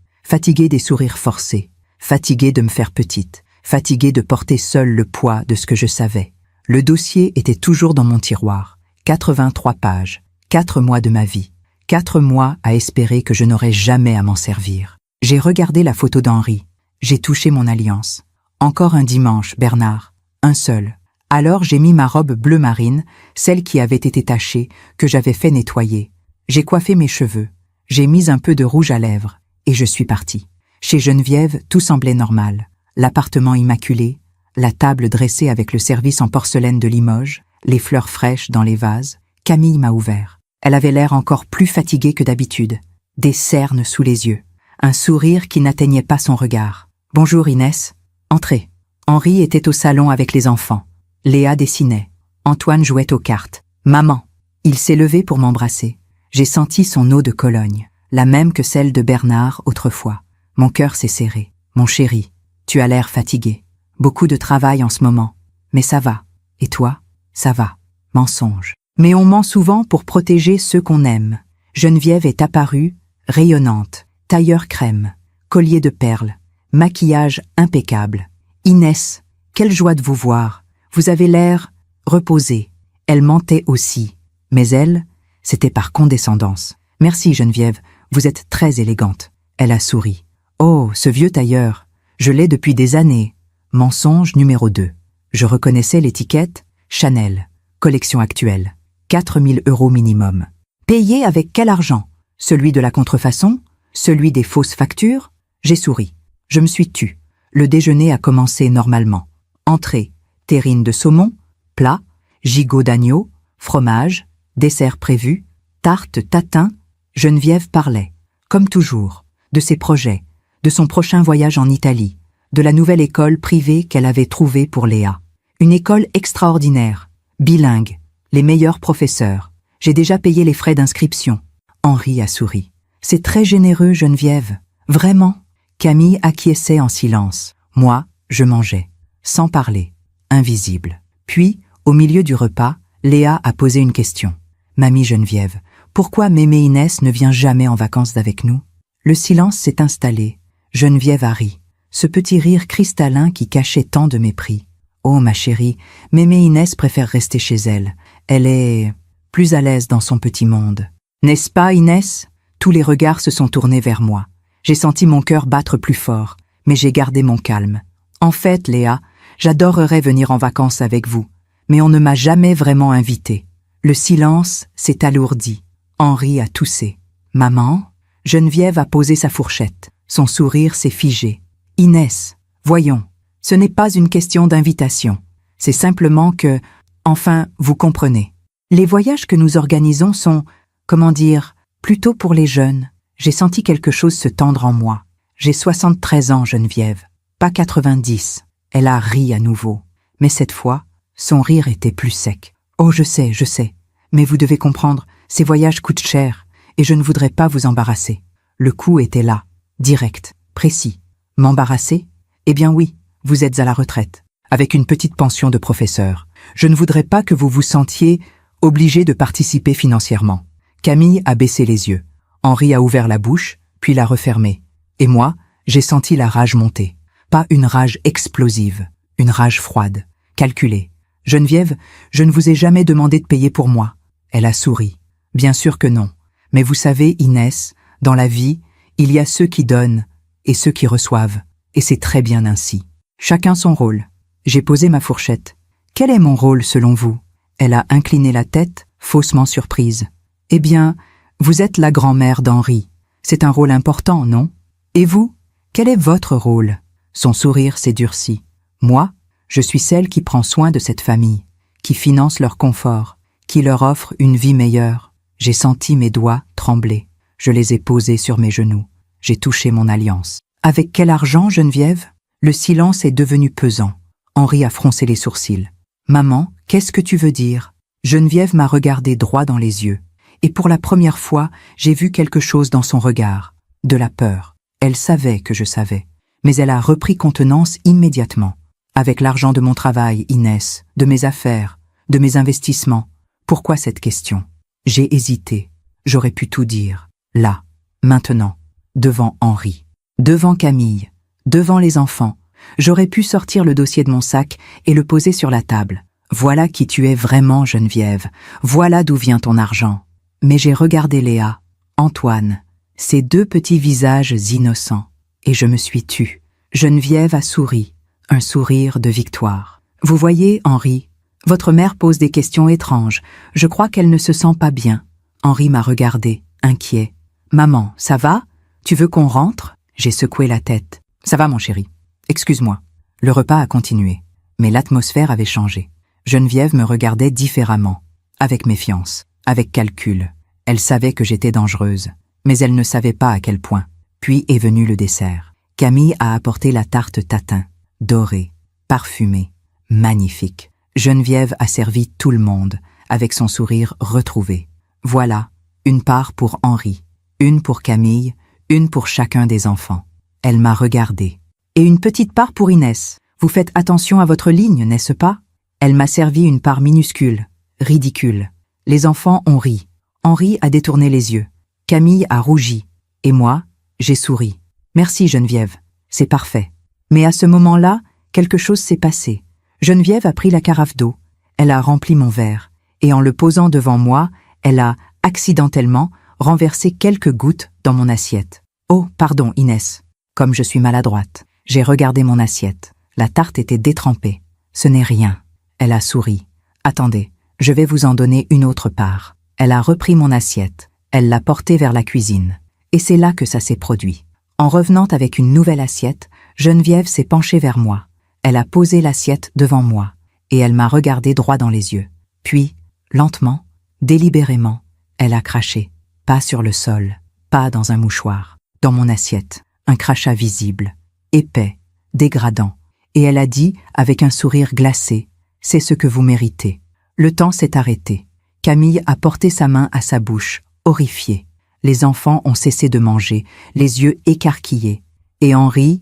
des sourires forcés, fatiguée de me faire petite, fatiguée de porter seule le poids de ce que je savais. Le dossier était toujours dans mon tiroir. 83 pages, 4 mois de ma vie, 4 mois à espérer que je n'aurais jamais à m'en servir. J'ai regardé la photo d'Henri. J'ai touché mon alliance. Encore un dimanche, Bernard. Un seul. Alors j'ai mis ma robe bleu marine, celle qui avait été tachée, que j'avais fait nettoyer. J'ai coiffé mes cheveux. J'ai mis un peu de rouge à lèvres. Et je suis partie. Chez Geneviève, tout semblait normal. L'appartement immaculé, la table dressée avec le service en porcelaine de Limoges, les fleurs fraîches dans les vases. Camille m'a ouvert. Elle avait l'air encore plus fatiguée que d'habitude. Des cernes sous les yeux. Un sourire qui n'atteignait pas son regard. « Bonjour Inès. Entrez. » Henri était au salon avec les enfants. Léa dessinait. Antoine jouait aux cartes. « Maman !» Il s'est levé pour m'embrasser. J'ai senti son eau de Cologne, la même que celle de Bernard autrefois. Mon cœur s'est serré. « Mon chéri, tu as l'air fatigué. Beaucoup de travail en ce moment. Mais ça va. Et toi ? Ça va. » Mensonge. Mais on ment souvent pour protéger ceux qu'on aime. Geneviève est apparue, rayonnante, tailleur crème, collier de perles, maquillage impeccable. « Inès, quelle joie de vous voir. Vous avez l'air reposée. » Elle mentait aussi. Mais elle, c'était par condescendance. « Merci Geneviève, vous êtes très élégante. » Elle a souri. « Oh, ce vieux tailleur. Je l'ai depuis des années. » Mensonge numéro 2. Je reconnaissais l'étiquette Chanel, collection actuelle. 4 000 € minimum. Payé avec quel argent? Celui de la contrefaçon? Celui des fausses factures? J'ai souri. Je me suis tue. Le déjeuner a commencé normalement. Entrée, terrine de saumon, plat, gigot d'agneau, fromage, dessert prévu, tarte tatin. Geneviève parlait, comme toujours, de ses projets, de son prochain voyage en Italie, de la nouvelle école privée qu'elle avait trouvée pour Léa. Une école extraordinaire, bilingue, les meilleurs professeurs. J'ai déjà payé les frais d'inscription. Henri a souri. C'est très généreux, Geneviève. Vraiment. Camille acquiesçait en silence. Moi, je mangeais, sans parler, invisible. Puis, au milieu du repas, Léa a posé une question. « Mamie Geneviève, pourquoi mémé Inès ne vient jamais en vacances avec nous ?» Le silence s'est installé. Geneviève a ri. Ce petit rire cristallin qui cachait tant de mépris. « Oh, ma chérie, mémé Inès préfère rester chez elle. Elle est plus à l'aise dans son petit monde. » N'est-ce pas, Inès? Tous les regards se sont tournés vers moi. J'ai senti mon cœur battre plus fort, mais j'ai gardé mon calme. En fait, Léa, j'adorerais venir en vacances avec vous, mais on ne m'a jamais vraiment invitée. Le silence s'est alourdi. Henri a toussé. Maman? Geneviève a posé sa fourchette. Son sourire s'est figé. Inès, voyons, ce n'est pas une question d'invitation. C'est simplement que, enfin, vous comprenez. Les voyages que nous organisons sont, comment dire, plutôt pour les jeunes. J'ai senti quelque chose se tendre en moi. J'ai 73 ans, Geneviève, pas 90. Elle a ri à nouveau. Mais cette fois, son rire était plus sec. Oh, je sais. Mais vous devez comprendre, ces voyages coûtent cher, et je ne voudrais pas vous embarrasser. Le coup était là, direct, précis. M'embarrasser? Eh bien oui, vous êtes à la retraite, avec une petite pension de professeur. Je ne voudrais pas que vous vous sentiez obligé de participer financièrement. Camille a baissé les yeux. Henri a ouvert la bouche, puis l'a refermée. Et moi, j'ai senti la rage monter. Pas une rage explosive, une rage froide, calculée. Geneviève, je ne vous ai jamais demandé de payer pour moi. Elle a souri. Bien sûr que non. Mais vous savez, Inès, dans la vie, il y a ceux qui donnent et ceux qui reçoivent. Et c'est très bien ainsi. Chacun son rôle. J'ai posé ma fourchette. Quel est mon rôle selon vous? Elle a incliné la tête, faussement surprise. Eh bien, vous êtes la grand-mère d'Henri. C'est un rôle important, non? Et vous? Quel est votre rôle? Son sourire s'est durci. Moi, je suis celle qui prend soin de cette famille, qui finance leur confort, qui leur offre une vie meilleure. J'ai senti mes doigts trembler. Je les ai posés sur mes genoux. J'ai touché mon alliance. Avec quel argent, Geneviève? Le silence est devenu pesant. Henri a froncé les sourcils. Maman, qu'est-ce que tu veux dire? Geneviève m'a regardé droit dans les yeux. Et pour la première fois, j'ai vu quelque chose dans son regard. De la peur. Elle savait que je savais. Mais elle a repris contenance immédiatement. Avec l'argent de mon travail, Inès, de mes affaires, de mes investissements. Pourquoi cette question? J'ai hésité. J'aurais pu tout dire. Là, maintenant, devant Henri, devant Camille, devant les enfants. J'aurais pu sortir le dossier de mon sac et le poser sur la table. Voilà qui tu es vraiment, Geneviève. Voilà d'où vient ton argent. Mais j'ai regardé Léa, Antoine, ces deux petits visages innocents, et je me suis tue. Geneviève a souri, un sourire de victoire. Vous voyez, Henri, votre mère pose des questions étranges. Je crois qu'elle ne se sent pas bien. Henri m'a regardé, inquiet. Maman, ça va? Tu veux qu'on rentre? J'ai secoué la tête. Ça va, mon chéri. Excuse-moi. Le repas a continué, mais l'atmosphère avait changé. Geneviève me regardait différemment, avec méfiance, avec calcul. Elle savait que j'étais dangereuse, mais elle ne savait pas à quel point. Puis est venu le dessert. Camille a apporté la tarte tatin, dorée, parfumée, magnifique. Geneviève a servi tout le monde, avec son sourire retrouvé. Voilà, une part pour Henri, une pour Camille, une pour chacun des enfants. Elle m'a regardée. Et une petite part pour Inès. Vous faites attention à votre ligne, n'est-ce pas? Elle m'a servi une part minuscule, ridicule. Les enfants ont ri. Henri a détourné les yeux. Camille a rougi. Et moi, j'ai souri. Merci, Geneviève. C'est parfait. Mais à ce moment-là, quelque chose s'est passé. Geneviève a pris la carafe d'eau. Elle a rempli mon verre. Et en le posant devant moi, elle a, accidentellement, renversé quelques gouttes dans mon assiette. Oh, pardon, Inès. Comme je suis maladroite. J'ai regardé mon assiette. La tarte était détrempée. Ce n'est rien. Elle a souri. Attendez, je vais vous en donner une autre part. Elle a repris mon assiette. Elle l'a portée vers la cuisine. Et c'est là que ça s'est produit. En revenant avec une nouvelle assiette, Geneviève s'est penchée vers moi. Elle a posé l'assiette devant moi. Et elle m'a regardé droit dans les yeux. Puis, lentement, délibérément, elle a craché. Pas sur le sol, pas dans un mouchoir. Dans mon assiette, un crachat visible, épais, dégradant. Et elle a dit, avec un sourire glacé, « C'est ce que vous méritez ». Le temps s'est arrêté. Camille a porté sa main à sa bouche, horrifiée. Les enfants ont cessé de manger, les yeux écarquillés. Et Henri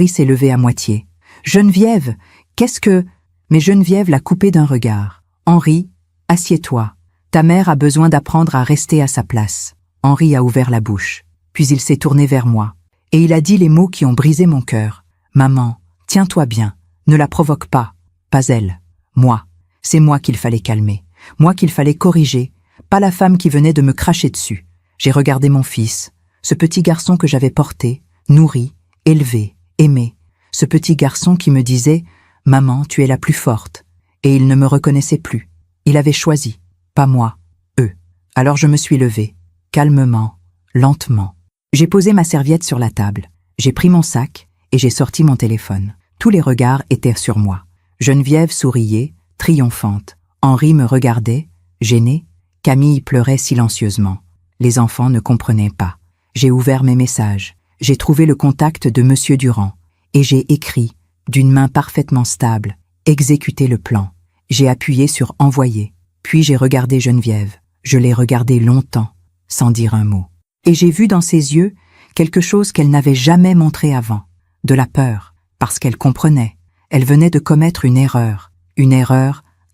s'est levé à moitié. « Geneviève, qu'est-ce que… » Mais Geneviève l'a coupé d'un regard. « Henri, assieds-toi. Ta mère a besoin d'apprendre à rester à sa place. » Henri a ouvert la bouche. Puis il s'est tourné vers moi. Et il a dit les mots qui ont brisé mon cœur. « Maman, tiens-toi bien. Ne la provoque pas. Pas elle. Moi. C'est moi qu'il fallait calmer. Moi qu'il fallait corriger. Pas la femme qui venait de me cracher dessus. » J'ai regardé mon fils, ce petit garçon que j'avais porté, nourri, élevé, aimé. Ce petit garçon qui me disait « Maman, tu es la plus forte ». Et il ne me reconnaissait plus. Il avait choisi. Pas moi. Eux. Alors je me suis levée. Calmement. Lentement. J'ai posé ma serviette sur la table. J'ai pris mon sac et j'ai sorti mon téléphone. Tous les regards étaient sur moi. Geneviève souriait, triomphante. Henri me regardait, gêné. Camille pleurait silencieusement. Les enfants ne comprenaient pas. J'ai ouvert mes messages. J'ai trouvé le contact de Monsieur Durand et j'ai écrit, d'une main parfaitement stable, « Exécuter le plan ». J'ai appuyé sur « Envoyer ». Puis j'ai regardé Geneviève. Je l'ai regardée longtemps, sans dire un mot. Et j'ai vu dans ses yeux quelque chose qu'elle n'avait jamais montré avant. De la peur, parce qu'elle comprenait. Elle venait de commettre une erreur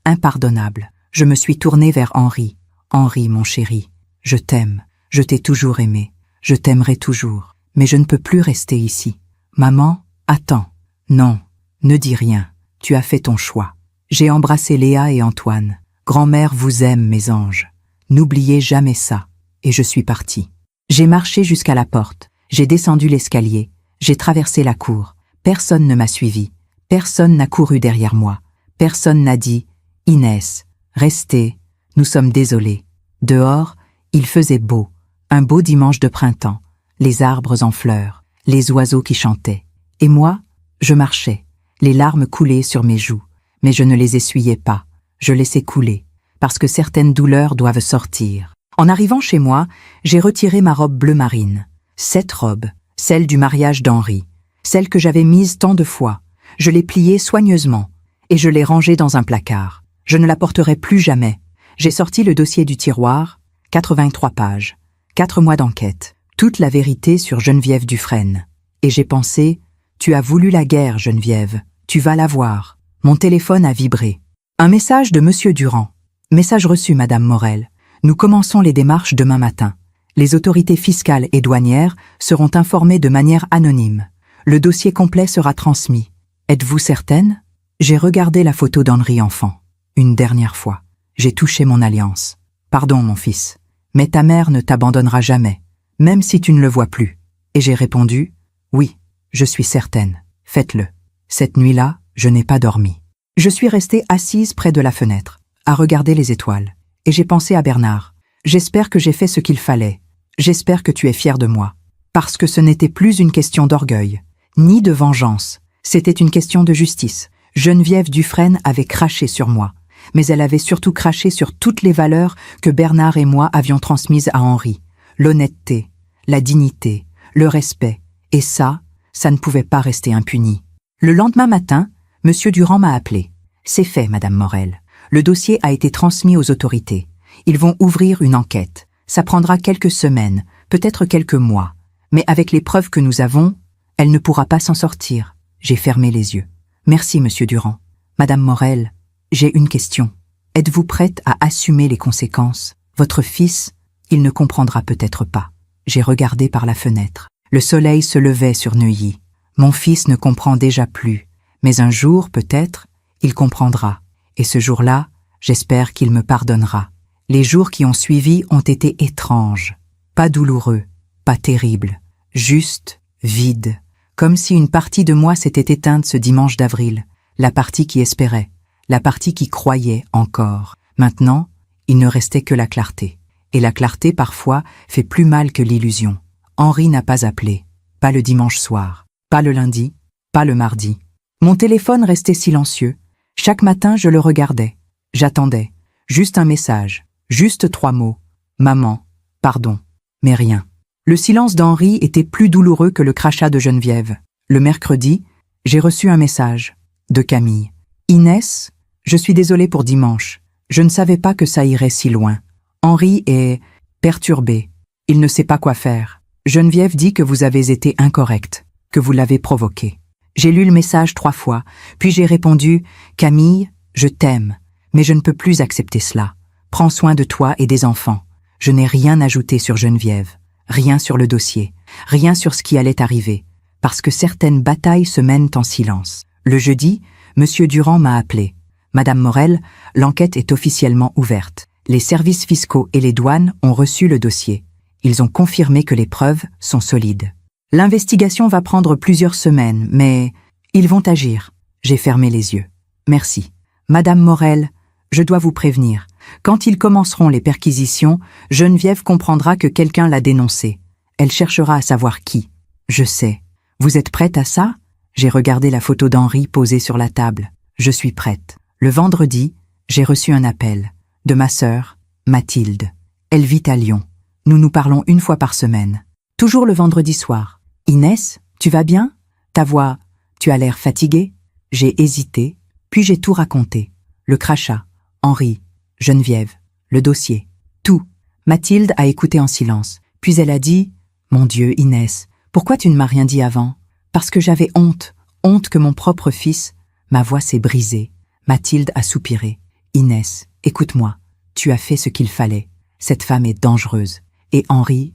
impardonnable. Je me suis tournée vers Henri. « Henri, mon chéri, je t'aime, je t'ai toujours aimé, je t'aimerai toujours, mais je ne peux plus rester ici. Maman, attends. Non, ne dis rien, tu as fait ton choix. » J'ai embrassé Léa et Antoine. « Grand-mère vous aime, mes anges. N'oubliez jamais ça. » Et je suis partie. J'ai marché jusqu'à la porte, j'ai descendu l'escalier, j'ai traversé la cour. Personne ne m'a suivi, personne n'a couru derrière moi, personne n'a dit « Inès, restez, nous sommes désolés. » Dehors, il faisait beau, un beau dimanche de printemps, les arbres en fleurs, les oiseaux qui chantaient. Et moi, je marchais, les larmes coulaient sur mes joues, mais je ne les essuyais pas, je laissais couler, parce que certaines douleurs doivent sortir. En arrivant chez moi, j'ai retiré ma robe bleu marine. Cette robe, celle du mariage d'Henri, celle que j'avais mise tant de fois. Je l'ai pliée soigneusement et je l'ai rangée dans un placard. Je ne la porterai plus jamais. J'ai sorti le dossier du tiroir, 83 pages, 4 mois d'enquête, toute la vérité sur Geneviève Dufresne. Et j'ai pensé, tu as voulu la guerre, Geneviève, tu vas la voir. Mon téléphone a vibré. Un message de Monsieur Durand. Message reçu, Madame Morel. Nous commençons les démarches demain matin. Les autorités fiscales et douanières seront informées de manière anonyme. Le dossier complet sera transmis. Êtes-vous certaine? J'ai regardé la photo d'Henri enfant. Une dernière fois. J'ai touché mon alliance. Pardon, mon fils, mais ta mère ne t'abandonnera jamais, même si tu ne le vois plus. Et j'ai répondu, oui, je suis certaine. Faites-le. Cette nuit-là, je n'ai pas dormi. Je suis restée assise près de la fenêtre, à regarder les étoiles. Et j'ai pensé à Bernard. J'espère que j'ai fait ce qu'il fallait. J'espère que tu es fier de moi. Parce que ce n'était plus une question d'orgueil, ni de vengeance. C'était une question de justice. Geneviève Dufresne avait craché sur moi. Mais elle avait surtout craché sur toutes les valeurs que Bernard et moi avions transmises à Henri. L'honnêteté, la dignité, le respect. Et ça ne pouvait pas rester impuni. Le lendemain matin, Monsieur Durand m'a appelé. C'est fait, Madame Morel. Le dossier a été transmis aux autorités. Ils vont ouvrir une enquête. Ça prendra quelques semaines, peut-être quelques mois. Mais avec les preuves que nous avons, elle ne pourra pas s'en sortir. J'ai fermé les yeux. Merci, Monsieur Durand. Madame Morel, j'ai une question. Êtes-vous prête à assumer les conséquences? Votre fils, il ne comprendra peut-être pas. J'ai regardé par la fenêtre. Le soleil se levait sur Neuilly. Mon fils ne comprend déjà plus. Mais un jour, peut-être, il comprendra. Et ce jour-là, j'espère qu'il me pardonnera. Les jours qui ont suivi ont été étranges. Pas douloureux, pas terribles. Juste, vide. Comme si une partie de moi s'était éteinte ce dimanche d'avril. La partie qui espérait. La partie qui croyait encore. Maintenant, il ne restait que la clarté. Et la clarté, parfois, fait plus mal que l'illusion. Henri n'a pas appelé. Pas le dimanche soir. Pas le lundi. Pas le mardi. Mon téléphone restait silencieux. Chaque matin, je le regardais. J'attendais. Juste un message. Juste 3 mots. Maman. Pardon. Mais rien. Le silence d'Henri était plus douloureux que le crachat de Geneviève. Le mercredi, j'ai reçu un message. De Camille. Inès, je suis désolée pour dimanche. Je ne savais pas que ça irait si loin. Henri est perturbé. Il ne sait pas quoi faire. Geneviève dit que vous avez été incorrecte, que vous l'avez provoqué. J'ai lu le message 3 fois, puis j'ai répondu « Camille, je t'aime, mais je ne peux plus accepter cela. Prends soin de toi et des enfants. » Je n'ai rien ajouté sur Geneviève, rien sur le dossier, rien sur ce qui allait arriver, parce que certaines batailles se mènent en silence. Le jeudi, Monsieur Durand m'a appelé. « Madame Morel, l'enquête est officiellement ouverte. Les services fiscaux et les douanes ont reçu le dossier. Ils ont confirmé que les preuves sont solides. L'investigation va prendre plusieurs semaines, mais ils vont agir. » J'ai fermé les yeux. Merci. Madame Morel, je dois vous prévenir. Quand ils commenceront les perquisitions, Geneviève comprendra que quelqu'un l'a dénoncée. Elle cherchera à savoir qui. Je sais. Vous êtes prête à ça? J'ai regardé la photo d'Henri posée sur la table. Je suis prête. Le vendredi, j'ai reçu un appel. De ma sœur, Mathilde. Elle vit à Lyon. Nous nous parlons 1 fois par semaine. Toujours le vendredi soir. Inès, tu vas bien? Ta voix, tu as l'air fatiguée? J'ai hésité, puis j'ai tout raconté. Le crachat, Henri, Geneviève, le dossier, tout. Mathilde a écouté en silence, puis elle a dit « Mon Dieu, Inès, pourquoi tu ne m'as rien dit avant? Parce que j'avais honte, honte que mon propre fils... » Ma voix s'est brisée. Mathilde a soupiré. « Inès, écoute-moi, tu as fait ce qu'il fallait. Cette femme est dangereuse. Et Henri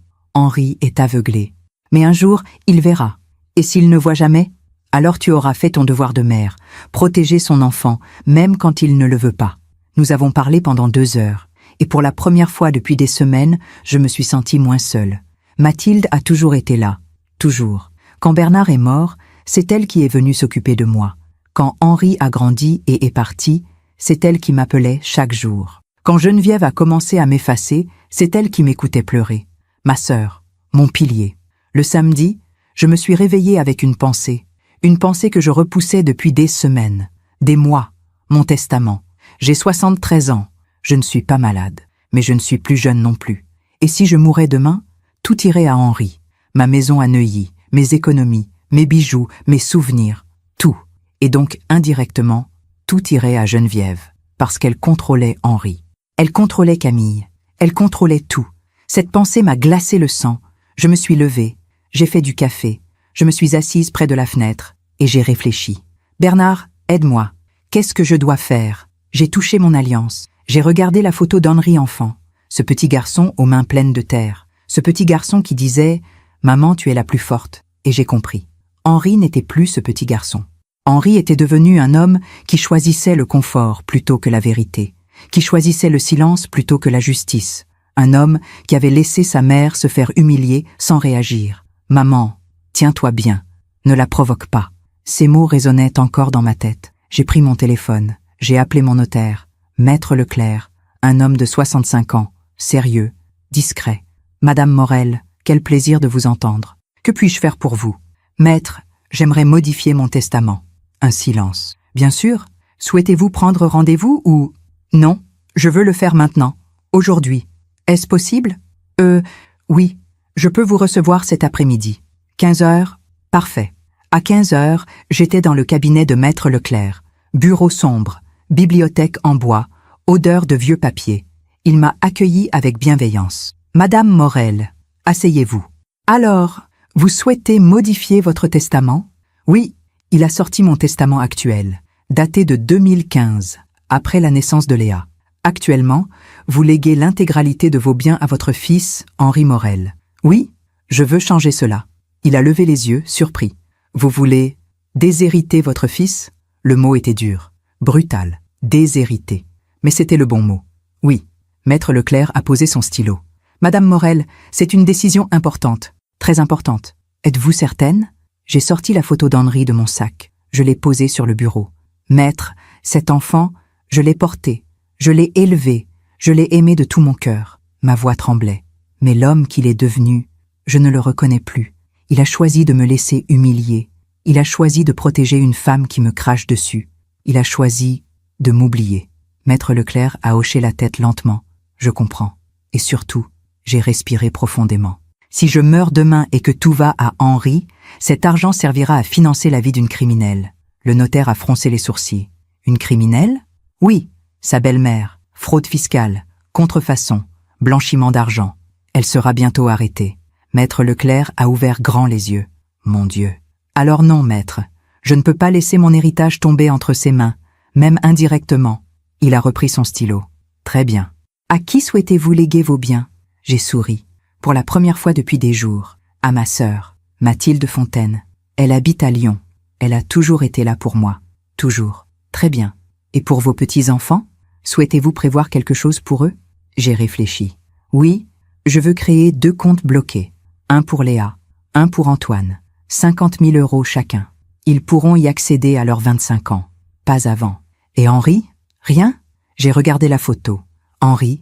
est aveuglé. Mais un jour, il verra. Et s'il ne voit jamais, alors tu auras fait ton devoir de mère, protéger son enfant, même quand il ne le veut pas. » Nous avons parlé pendant 2 heures. Et pour la première fois depuis des semaines, je me suis sentie moins seule. Mathilde a toujours été là. Toujours. Quand Bernard est mort, c'est elle qui est venue s'occuper de moi. Quand Henri a grandi et est parti, c'est elle qui m'appelait chaque jour. Quand Geneviève a commencé à m'effacer, c'est elle qui m'écoutait pleurer. Ma sœur, mon pilier. Le samedi, je me suis réveillée avec une pensée que je repoussais depuis des semaines, des mois, mon testament. J'ai 73 ans, je ne suis pas malade, mais je ne suis plus jeune non plus. Et si je mourais demain, tout irait à Henri. Ma maison à Neuilly, mes économies, mes bijoux, mes souvenirs, tout. Et donc, indirectement, tout irait à Geneviève, parce qu'elle contrôlait Henri. Elle contrôlait Camille, elle contrôlait tout. Cette pensée m'a glacé le sang. Je me suis levée, j'ai fait du café, je me suis assise près de la fenêtre, et j'ai réfléchi. Bernard, aide-moi. Qu'est-ce que je dois faire? J'ai touché mon alliance. J'ai regardé la photo d'Henri enfant, ce petit garçon aux mains pleines de terre, ce petit garçon qui disait « Maman, tu es la plus forte », et j'ai compris. Henri n'était plus ce petit garçon. Henri était devenu un homme qui choisissait le confort plutôt que la vérité, qui choisissait le silence plutôt que la justice, un homme qui avait laissé sa mère se faire humilier sans réagir. « Maman, tiens-toi bien, ne la provoque pas ». Ces mots résonnaient encore dans ma tête. J'ai pris mon téléphone, j'ai appelé mon notaire. Maître Leclerc, un homme de 65 ans, sérieux, discret. « Madame Morel, quel plaisir de vous entendre. Que puis-je faire pour vous? »« Maître, j'aimerais modifier mon testament. » Un silence. « Bien sûr. Souhaitez-vous prendre rendez-vous ou... »« Non, je veux le faire maintenant. Aujourd'hui. Est-ce possible? » Oui. Je peux vous recevoir cet après-midi. 15 heures? Parfait. À 15 heures, j'étais dans le cabinet de Maître Leclerc. Bureau sombre. Bibliothèque en bois, odeur de vieux papier. Il m'a accueilli avec bienveillance. « Madame Morel, asseyez-vous. Alors, vous souhaitez modifier votre testament? » Oui, il a sorti mon testament actuel, daté de 2015, après la naissance de Léa. Actuellement, vous léguez l'intégralité de vos biens à votre fils, Henri Morel. Oui, je veux changer cela. Il a levé les yeux, surpris. Vous voulez déshériter votre fils? Le mot était dur, brutal. Déshérité. Mais c'était le bon mot. Oui. Maître Leclerc a posé son stylo. Madame Morel, c'est une décision importante. Très importante. Êtes-vous certaine? J'ai sorti la photo d'Henri de mon sac. Je l'ai posée sur le bureau. Maître, cet enfant, je l'ai porté. Je l'ai élevé. Je l'ai aimé de tout mon cœur. Ma voix tremblait. Mais l'homme qu'il est devenu, je ne le reconnais plus. Il a choisi de me laisser humilier. Il a choisi de protéger une femme qui me crache dessus. Il a choisi de m'oublier. Maître Leclerc a hoché la tête lentement. Je comprends. Et surtout, j'ai respiré profondément. Si je meurs demain et que tout va à Henri, cet argent servira à financer la vie d'une criminelle. Le notaire a froncé les sourcils. Une criminelle? Oui, sa belle-mère. Fraude fiscale, contrefaçon, blanchiment d'argent. Elle sera bientôt arrêtée. Maître Leclerc a ouvert grand les yeux. Mon Dieu. Alors non, maître. Je ne peux pas laisser mon héritage tomber entre ses mains. Même indirectement. Il a repris son stylo. Très bien. À qui souhaitez-vous léguer vos biens? J'ai souri. Pour la première fois depuis des jours. À ma sœur, Mathilde Fontaine. Elle habite à Lyon. Elle a toujours été là pour moi. Toujours. Très bien. Et pour vos petits-enfants? Souhaitez-vous prévoir quelque chose pour eux? J'ai réfléchi. Oui, je veux créer 2 comptes bloqués. Un pour Léa, un pour Antoine. 50 000 € chacun. Ils pourront y accéder à leurs 25 ans. Pas avant. Et Henri? Rien? J'ai regardé la photo. Henri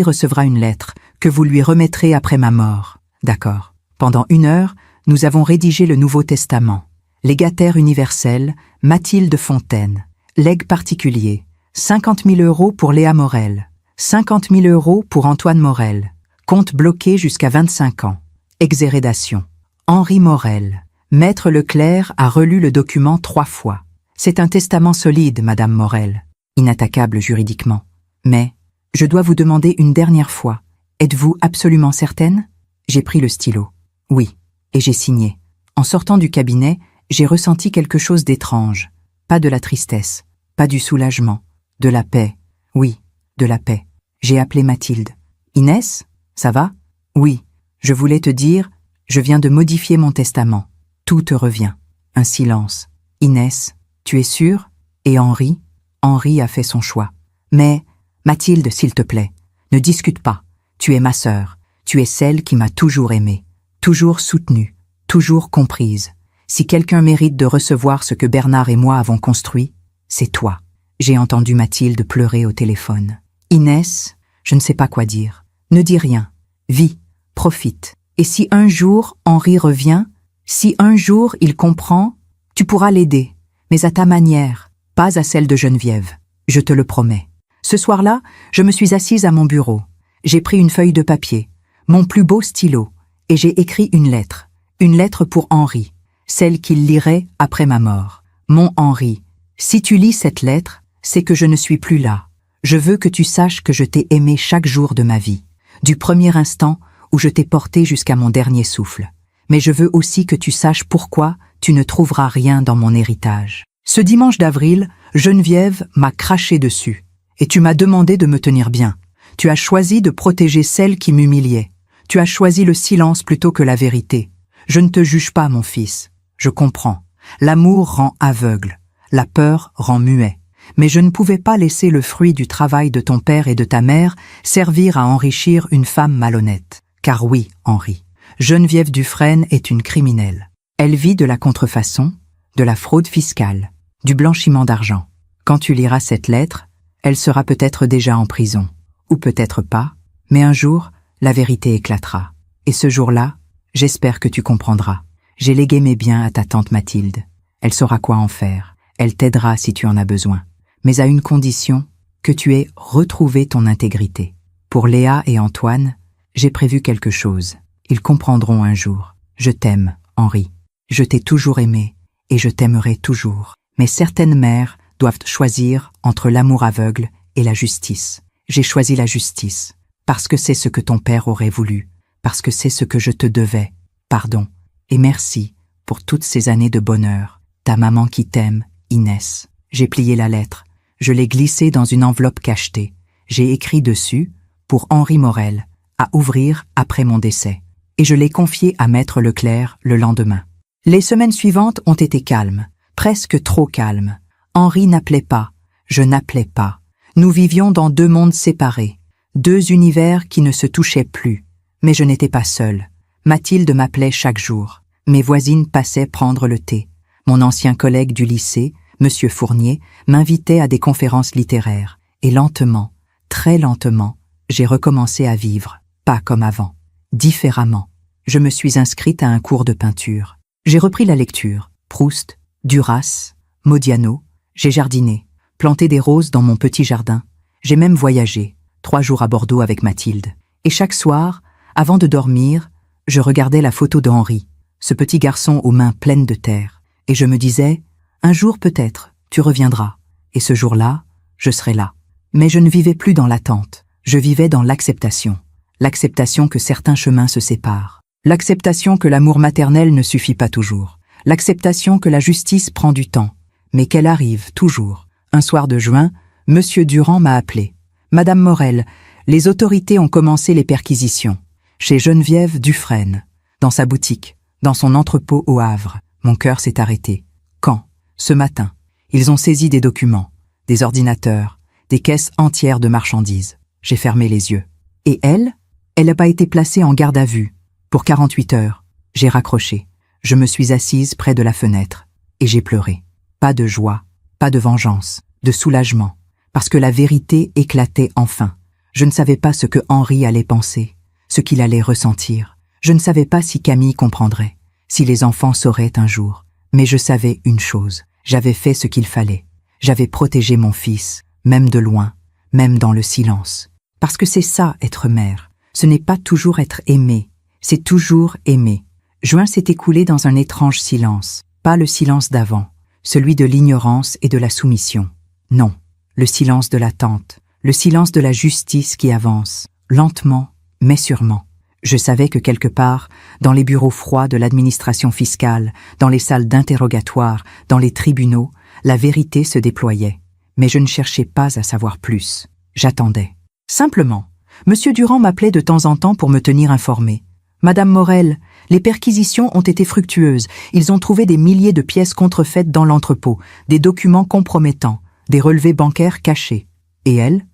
recevra une lettre que vous lui remettrez après ma mort. D'accord. Pendant 1 heure, nous avons rédigé le Nouveau Testament. Légataire universel, Mathilde Fontaine. Legs particulier, 50 000 € pour Léa Morel. 50 000 € pour Antoine Morel. Compte bloqué jusqu'à 25 ans. Exhérédation. Henri Morel. Maître Leclerc a relu le document 3 fois. C'est un testament solide, Madame Morel, inattaquable juridiquement. Mais, je dois vous demander une dernière fois. Êtes-vous absolument certaine? J'ai pris le stylo. Oui, et j'ai signé. En sortant du cabinet, j'ai ressenti quelque chose d'étrange. Pas de la tristesse, pas du soulagement, de la paix. Oui, de la paix. J'ai appelé Mathilde. Inès, ça va? Oui, je voulais te dire, je viens de modifier mon testament. Tout te revient. Un silence. Inès, tu es sûre? Et Henri? Henri a fait son choix. Mais, Mathilde, s'il te plaît, ne discute pas. Tu es ma sœur. Tu es celle qui m'a toujours aimée, toujours soutenue, toujours comprise. Si quelqu'un mérite de recevoir ce que Bernard et moi avons construit, c'est toi. J'ai entendu Mathilde pleurer au téléphone. Inès, je ne sais pas quoi dire. Ne dis rien. Vis, profite. Et si un jour Henri revient, si un jour il comprend, tu pourras l'aider, mais à ta manière, pas à celle de Geneviève. Je te le promets. Ce soir-là, je me suis assise à mon bureau. J'ai pris une feuille de papier, mon plus beau stylo, et j'ai écrit une lettre pour Henri, celle qu'il lirait après ma mort. Mon Henri, si tu lis cette lettre, c'est que je ne suis plus là. Je veux que tu saches que je t'ai aimé chaque jour de ma vie, du premier instant où je t'ai porté jusqu'à mon dernier souffle. Mais je veux aussi que tu saches pourquoi tu ne trouveras rien dans mon héritage. Ce dimanche d'avril, Geneviève m'a craché dessus, et tu m'as demandé de me tenir bien. Tu as choisi de protéger celle qui m'humiliait. Tu as choisi le silence plutôt que la vérité. Je ne te juge pas, mon fils. Je comprends. L'amour rend aveugle. La peur rend muet. Mais je ne pouvais pas laisser le fruit du travail de ton père et de ta mère servir à enrichir une femme malhonnête. Car oui, Henri, Geneviève Dufresne est une criminelle. Elle vit de la contrefaçon, de la fraude fiscale, du blanchiment d'argent. Quand tu liras cette lettre, elle sera peut-être déjà en prison. Ou peut-être pas, mais un jour, la vérité éclatera. Et ce jour-là, j'espère que tu comprendras. J'ai légué mes biens à ta tante Mathilde. Elle saura quoi en faire. Elle t'aidera si tu en as besoin. Mais à une condition, que tu aies retrouvé ton intégrité. Pour Léa et Antoine, j'ai prévu quelque chose. Ils comprendront un jour. Je t'aime, Henri. Je t'ai toujours aimé, et je t'aimerai toujours. Mais certaines mères doivent choisir entre l'amour aveugle et la justice. J'ai choisi la justice, parce que c'est ce que ton père aurait voulu, parce que c'est ce que je te devais. Pardon, et merci pour toutes ces années de bonheur. Ta maman qui t'aime, Inès. J'ai plié la lettre, je l'ai glissée dans une enveloppe cachetée. J'ai écrit dessus, pour Henri Morel, à ouvrir après mon décès. Et je l'ai confiée à Maître Leclerc le lendemain. Les semaines suivantes ont été calmes, presque trop calmes. Henri n'appelait pas, je n'appelais pas. Nous vivions dans 2 mondes séparés, 2 univers qui ne se touchaient plus. Mais je n'étais pas seule. Mathilde m'appelait chaque jour. Mes voisines passaient prendre le thé. Mon ancien collègue du lycée, Monsieur Fournier, m'invitait à des conférences littéraires. Et lentement, très lentement, j'ai recommencé à vivre. Pas comme avant. Différemment. Je me suis inscrite à un cours de peinture. J'ai repris la lecture. Proust, Duras, Modiano. J'ai jardiné. Planté des roses dans mon petit jardin. J'ai même voyagé, 3 jours à Bordeaux avec Mathilde. Et chaque soir, avant de dormir, je regardais la photo d'Henri, ce petit garçon aux mains pleines de terre. Et je me disais, un jour peut-être, tu reviendras. Et ce jour-là, je serai là. Mais je ne vivais plus dans l'attente. Je vivais dans l'acceptation. L'acceptation que certains chemins se séparent. L'acceptation que l'amour maternel ne suffit pas toujours. L'acceptation que la justice prend du temps. Mais qu'elle arrive toujours. Un soir de juin, Monsieur Durand m'a appelé. Madame Morel, les autorités ont commencé les perquisitions. Chez Geneviève Dufresne, dans sa boutique, dans son entrepôt au Havre. Mon cœur s'est arrêté. Quand? Ce matin. Ils ont saisi des documents, des ordinateurs, des caisses entières de marchandises. J'ai fermé les yeux. Et elle n'a pas été placée en garde à vue. Pour 48 heures, j'ai raccroché. Je me suis assise près de la fenêtre. Et j'ai pleuré. Pas de joie, pas de vengeance, de soulagement. Parce que la vérité éclatait enfin. Je ne savais pas ce que Henri allait penser, ce qu'il allait ressentir. Je ne savais pas si Camille comprendrait, si les enfants sauraient un jour. Mais je savais une chose, j'avais fait ce qu'il fallait. J'avais protégé mon fils, même de loin, même dans le silence. Parce que c'est ça, être mère. Ce n'est pas toujours être aimé, c'est toujours aimer. Juin s'est écoulé dans un étrange silence, pas le silence d'avant, celui de l'ignorance et de la soumission. Non, le silence de l'attente, le silence de la justice qui avance, lentement, mais sûrement. Je savais que quelque part, dans les bureaux froids de l'administration fiscale, dans les salles d'interrogatoire, dans les tribunaux, la vérité se déployait. Mais je ne cherchais pas à savoir plus. J'attendais. Simplement, M. Durand m'appelait de temps en temps pour me tenir informé. « Madame Morel, les perquisitions ont été fructueuses. Ils ont trouvé des milliers de pièces contrefaites dans l'entrepôt, des documents compromettants, des relevés bancaires cachés. Et elle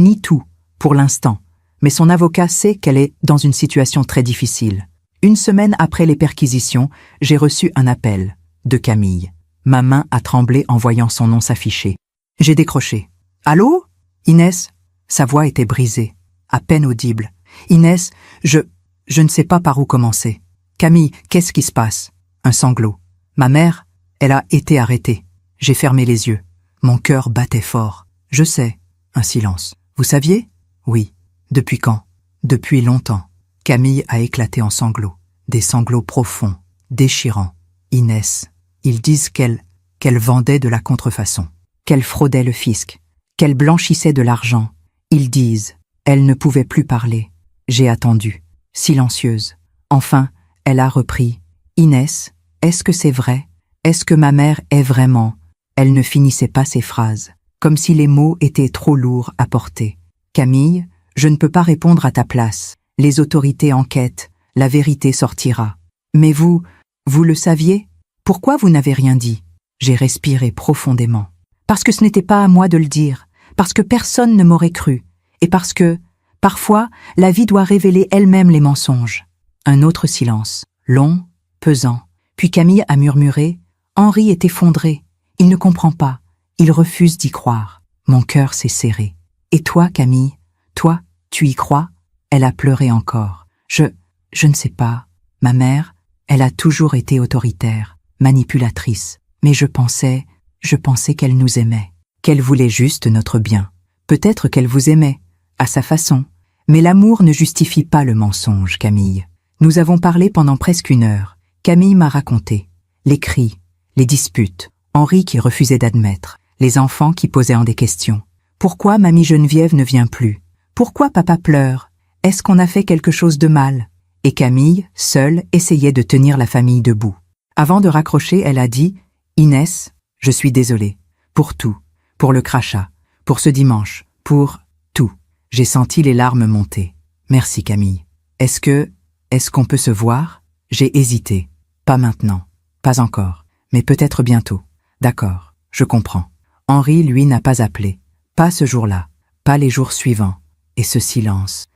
nie tout, pour l'instant. Mais son avocat sait qu'elle est dans une situation très difficile. Une semaine après les perquisitions, j'ai reçu un appel de Camille. Ma main a tremblé en voyant son nom s'afficher. J'ai décroché. « Allô ? Inès ?» Sa voix était brisée, à peine audible. « Inès, je ne sais pas par où commencer. Camille, qu'est-ce qui se passe ?» Un sanglot. « Ma mère, elle a été arrêtée. » J'ai fermé les yeux. Mon cœur battait fort. « Je sais. » Un silence. « Vous saviez ? » « Oui. » « Depuis quand ? » ?»« Depuis longtemps. » Camille a éclaté en sanglots. Des sanglots profonds, déchirants. « Inès, ils disent qu'elle vendait de la contrefaçon, qu'elle fraudait le fisc, qu'elle blanchissait de l'argent. Ils disent, elle ne pouvait plus parler. J'ai attendu, silencieuse. Enfin, elle a repris. « Inès, est-ce que c'est vrai ? Est-ce que ma mère est vraiment ?» Elle ne finissait pas ses phrases, comme si les mots étaient trop lourds à porter. « Camille, je ne peux pas répondre à ta place. Les autorités enquêtent, la vérité sortira. Mais vous le saviez ? Pourquoi vous n'avez rien dit ? » J'ai respiré profondément. Parce que ce n'était pas à moi de le dire, parce que personne ne m'aurait cru, et parce que, parfois, la vie doit révéler elle-même les mensonges. Un autre silence, long, pesant. Puis Camille a murmuré « Henri est effondré. Il ne comprend pas. Il refuse d'y croire. » Mon cœur s'est serré. « Et toi, Camille ? Toi, tu y crois ?» Elle a pleuré encore. Je ne sais pas. Ma mère, elle a toujours été autoritaire, manipulatrice. Mais je pensais qu'elle nous aimait, qu'elle voulait juste notre bien. Peut-être qu'elle vous aimait, à sa façon. Mais l'amour ne justifie pas le mensonge, Camille. Nous avons parlé pendant presque 1 heure. Camille m'a raconté. Les cris, les disputes, Henri qui refusait d'admettre, les enfants qui posaient des questions. Pourquoi mamie Geneviève ne vient plus ? Pourquoi papa pleure ? Est-ce qu'on a fait quelque chose de mal ? Et Camille, seule, essayait de tenir la famille debout. Avant de raccrocher, elle a dit « Inès, je suis désolée. Pour tout. Pour le crachat. Pour ce dimanche. Pour tout. » J'ai senti les larmes monter. « Merci Camille. Est-ce qu'on peut se voir ? » J'ai hésité. « Pas maintenant. Pas encore. Mais peut-être bientôt. » « D'accord. Je comprends. » Henri, lui, n'a pas appelé. Pas ce jour-là. Pas les jours suivants. Et ce silence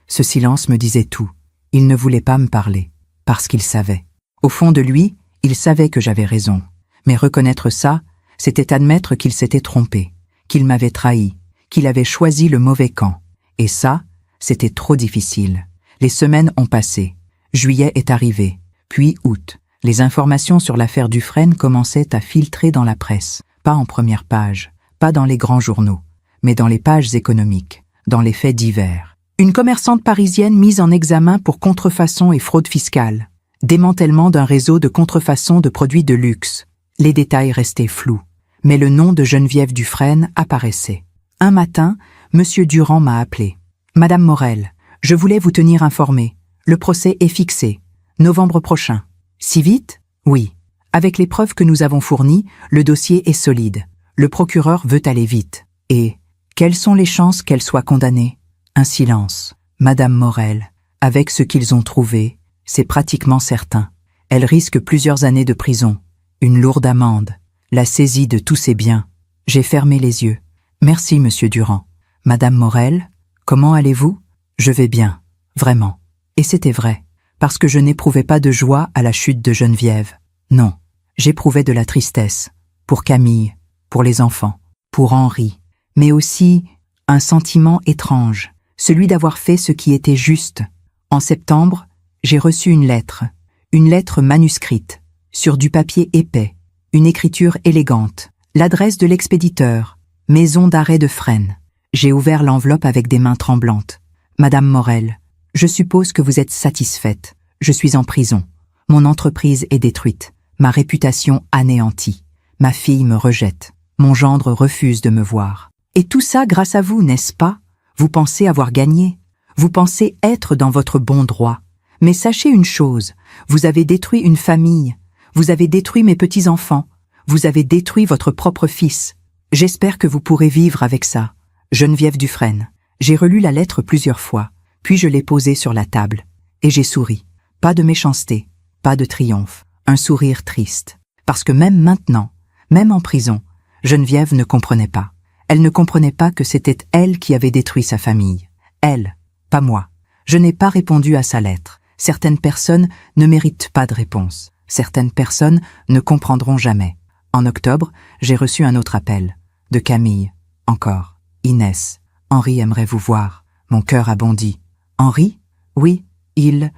me disait tout. Il ne voulait pas me parler, parce qu'il savait. Au fond de lui, il savait que j'avais raison. Mais reconnaître ça, c'était admettre qu'il s'était trompé, qu'il m'avait trahi, qu'il avait choisi le mauvais camp. Et ça, c'était trop difficile. Les semaines ont passé. Juillet est arrivé, puis août. Les informations sur l'affaire Dufresne commençaient à filtrer dans la presse, pas en première page, pas dans les grands journaux, mais dans les pages économiques, dans les faits divers. Une commerçante parisienne mise en examen pour contrefaçon et fraude fiscale. Démantèlement d'un réseau de contrefaçon de produits de luxe. Les détails restaient flous, mais le nom de Geneviève Dufresne apparaissait. Un matin, M. Durand m'a appelé. « Madame Morel, je voulais vous tenir informée. Le procès est fixé. Novembre prochain. » « Si vite ? » ?»« Oui. Avec les preuves que nous avons fournies, le dossier est solide. Le procureur veut aller vite. Et quelles sont les chances qu'elle soit condamnée ? » Un silence. « Madame Morel, avec ce qu'ils ont trouvé, c'est pratiquement certain. Elle risque plusieurs années de prison, une lourde amende, la saisie de tous ses biens. » J'ai fermé les yeux. « Merci, Monsieur Durand. Madame Morel, comment allez-vous ? » « Je vais bien, vraiment. » Et c'était vrai, parce que je n'éprouvais pas de joie à la chute de Geneviève. Non, j'éprouvais de la tristesse, pour Camille, pour les enfants, pour Henri, mais aussi un sentiment étrange, celui d'avoir fait ce qui était juste. En septembre, j'ai reçu une lettre manuscrite, sur du papier épais, une écriture élégante, l'adresse de l'expéditeur, maison d'arrêt de Fresnes. J'ai ouvert l'enveloppe avec des mains tremblantes. « Madame Morel, je suppose que vous êtes satisfaite. Je suis en prison. Mon entreprise est détruite, ma réputation anéantie, ma fille me rejette, mon gendre refuse de me voir. Et tout ça grâce à vous, n'est-ce pas? Vous pensez avoir gagné, vous pensez être dans votre bon droit. Mais sachez une chose, vous avez détruit une famille, vous avez détruit mes petits-enfants, vous avez détruit votre propre fils. J'espère que vous pourrez vivre avec ça. Geneviève Dufresne. J'ai relu la lettre plusieurs fois, puis je l'ai posée sur la table. Et j'ai souri. Pas de méchanceté, pas de triomphe, un sourire triste. Parce que même maintenant, même en prison, Geneviève ne comprenait pas. Elle ne comprenait pas que c'était elle qui avait détruit sa famille. Elle, pas moi. Je n'ai pas répondu à sa lettre. Certaines personnes ne méritent pas de réponse. Certaines personnes ne comprendront jamais. En octobre, j'ai reçu un autre appel. De Camille. Encore. Inès. Henri aimerait vous voir. Mon cœur a bondi. Henri? Oui, il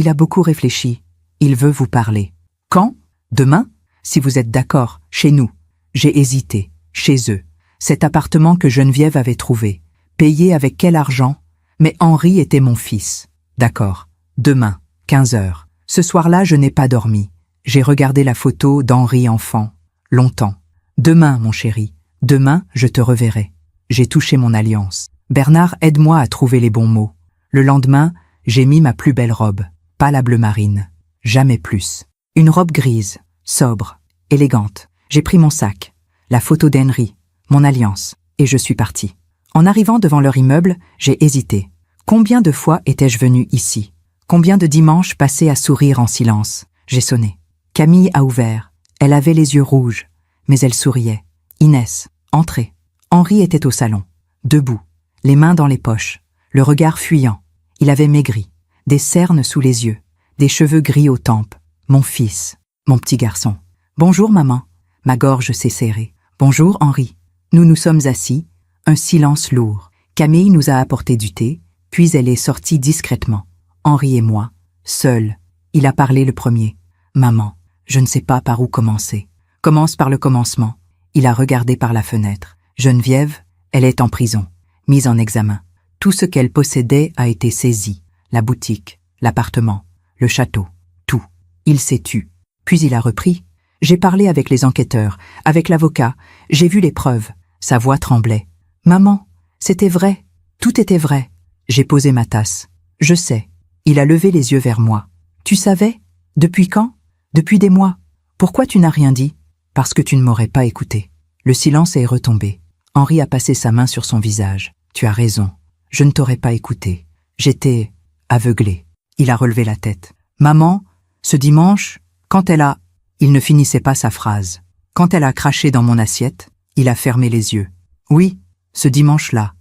a beaucoup réfléchi. Il veut vous parler. Quand? Demain? Si vous êtes d'accord, chez nous. J'ai hésité. Chez eux. Cet appartement que Geneviève avait trouvé. Payé avec quel argent? Mais Henri était mon fils. D'accord. Demain, 15 heures. Ce soir-là, je n'ai pas dormi. J'ai regardé la photo d'Henri enfant. Longtemps. Demain, mon chéri. Demain, je te reverrai. J'ai touché mon alliance. Bernard, aide-moi à trouver les bons mots. Le lendemain, j'ai mis ma plus belle robe. Pas la bleu marine. Jamais plus. Une robe grise, sobre, élégante. J'ai pris mon sac, la photo d'Henri, mon alliance, et je suis parti. En arrivant devant leur immeuble, j'ai hésité. Combien de fois étais-je venu ici? Combien de dimanches passés à sourire en silence? J'ai sonné. Camille a ouvert. Elle avait les yeux rouges, mais elle souriait. Inès, entrez. Henri était au salon, debout, les mains dans les poches, le regard fuyant. Il avait maigri, des cernes sous les yeux, des cheveux gris aux tempes. Mon fils, mon petit garçon. Bonjour maman. Ma gorge s'est serrée. Bonjour Henri. Nous nous sommes assis, un silence lourd. Camille nous a apporté du thé, puis elle est sortie discrètement. Henri et moi, seuls. Il a parlé le premier. Maman, je ne sais pas par où commencer. Commence par le commencement. Il a regardé par la fenêtre. Geneviève, elle est en prison, mise en examen. Tout ce qu'elle possédait a été saisi. La boutique, l'appartement, le château, tout. Il s'est tu. Puis il a repris. J'ai parlé avec les enquêteurs, avec l'avocat. J'ai vu les preuves. Sa voix tremblait. Maman, c'était vrai. Tout était vrai. J'ai posé ma tasse. Je sais. Il a levé les yeux vers moi. Tu savais? Depuis quand? Depuis des mois. Pourquoi tu n'as rien dit? Parce que tu ne m'aurais pas écouté. Le silence est retombé. Henri a passé sa main sur son visage. Tu as raison. Je ne t'aurais pas écouté. J'étais aveuglé. Il a relevé la tête. Maman, ce dimanche, quand elle a... Il ne finissait pas sa phrase. Quand elle a craché dans mon assiette, il a fermé les yeux. Oui, ce dimanche-là.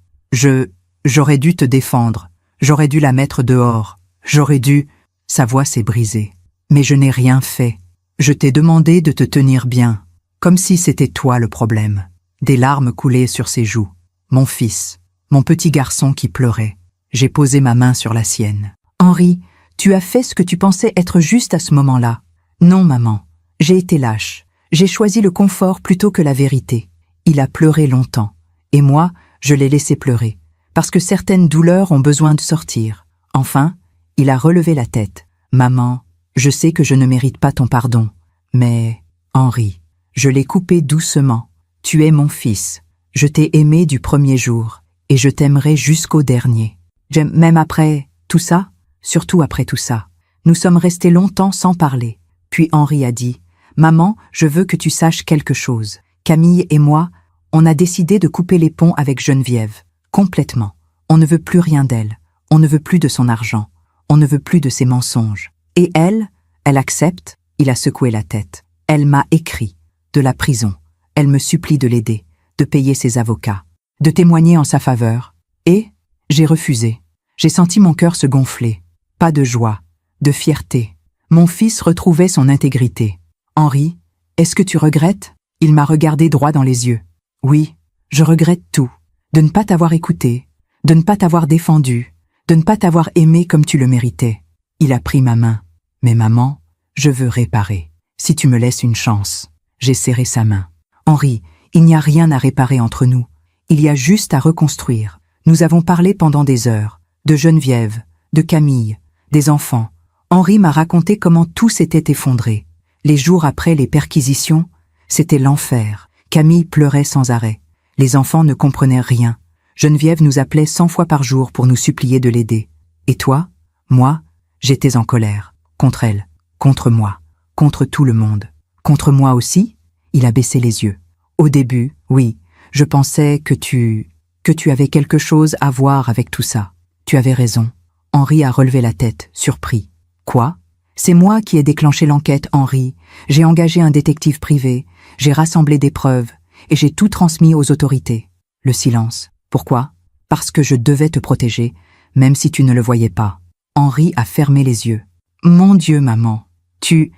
J'aurais dû te défendre. J'aurais dû la mettre dehors. J'aurais dû... Sa voix s'est brisée. Mais je n'ai rien fait. Je t'ai demandé de te tenir bien, comme si c'était toi le problème. Des larmes coulaient sur ses joues. Mon fils, mon petit garçon qui pleurait. J'ai posé ma main sur la sienne. Henri, tu as fait ce que tu pensais être juste à ce moment-là. Non, maman, j'ai été lâche. J'ai choisi le confort plutôt que la vérité. Il a pleuré longtemps. Et moi, je l'ai laissé pleurer. Parce que certaines douleurs ont besoin de sortir. Enfin, il a relevé la tête. Maman, je sais que je ne mérite pas ton pardon. Mais, Henri, je l'ai coupé doucement. Tu es mon fils. Je t'ai aimé du premier jour. Et je t'aimerai jusqu'au dernier. Même après tout ça, surtout après tout ça. Nous sommes restés longtemps sans parler. Puis Henri a dit, « Maman, je veux que tu saches quelque chose. Camille et moi, on a décidé de couper les ponts avec Geneviève. Complètement. On ne veut plus rien d'elle. On ne veut plus de son argent. On ne veut plus de ses mensonges. Et elle accepte. » Il a secoué la tête. Elle m'a écrit. De la prison. Elle me supplie de l'aider, de payer ses avocats, de témoigner en sa faveur. Et j'ai refusé. J'ai senti mon cœur se gonfler. Pas de joie, de fierté. Mon fils retrouvait son intégrité. Henri, est-ce que tu regrettes? Il m'a regardé droit dans les yeux. Oui, je regrette tout. De ne pas t'avoir écouté, de ne pas t'avoir défendu, de ne pas t'avoir aimé comme tu le méritais. Il a pris ma main. Mais maman, je veux réparer. Si tu me laisses une chance. J'ai serré sa main. Henri, il n'y a rien à réparer entre nous. Il y a juste à reconstruire. Nous avons parlé pendant des heures. De Geneviève, de Camille, des enfants. Henri m'a raconté comment tout s'était effondré. Les jours après les perquisitions, c'était l'enfer. Camille pleurait sans arrêt. Les enfants ne comprenaient rien. Geneviève nous appelait 100 fois par jour pour nous supplier de l'aider. Et toi? Moi, j'étais en colère. Contre elle, contre moi, contre tout le monde. Contre moi aussi? Il a baissé les yeux. Au début, oui, je pensais que tu avais quelque chose à voir avec tout ça. Tu avais raison. Henri a relevé la tête, surpris. Quoi? C'est moi qui ai déclenché l'enquête, Henri. J'ai engagé un détective privé, j'ai rassemblé des preuves, et j'ai tout transmis aux autorités. Le silence. Pourquoi? Parce que je devais te protéger, même si tu ne le voyais pas. Henri a fermé les yeux. Mon Dieu, maman. Tu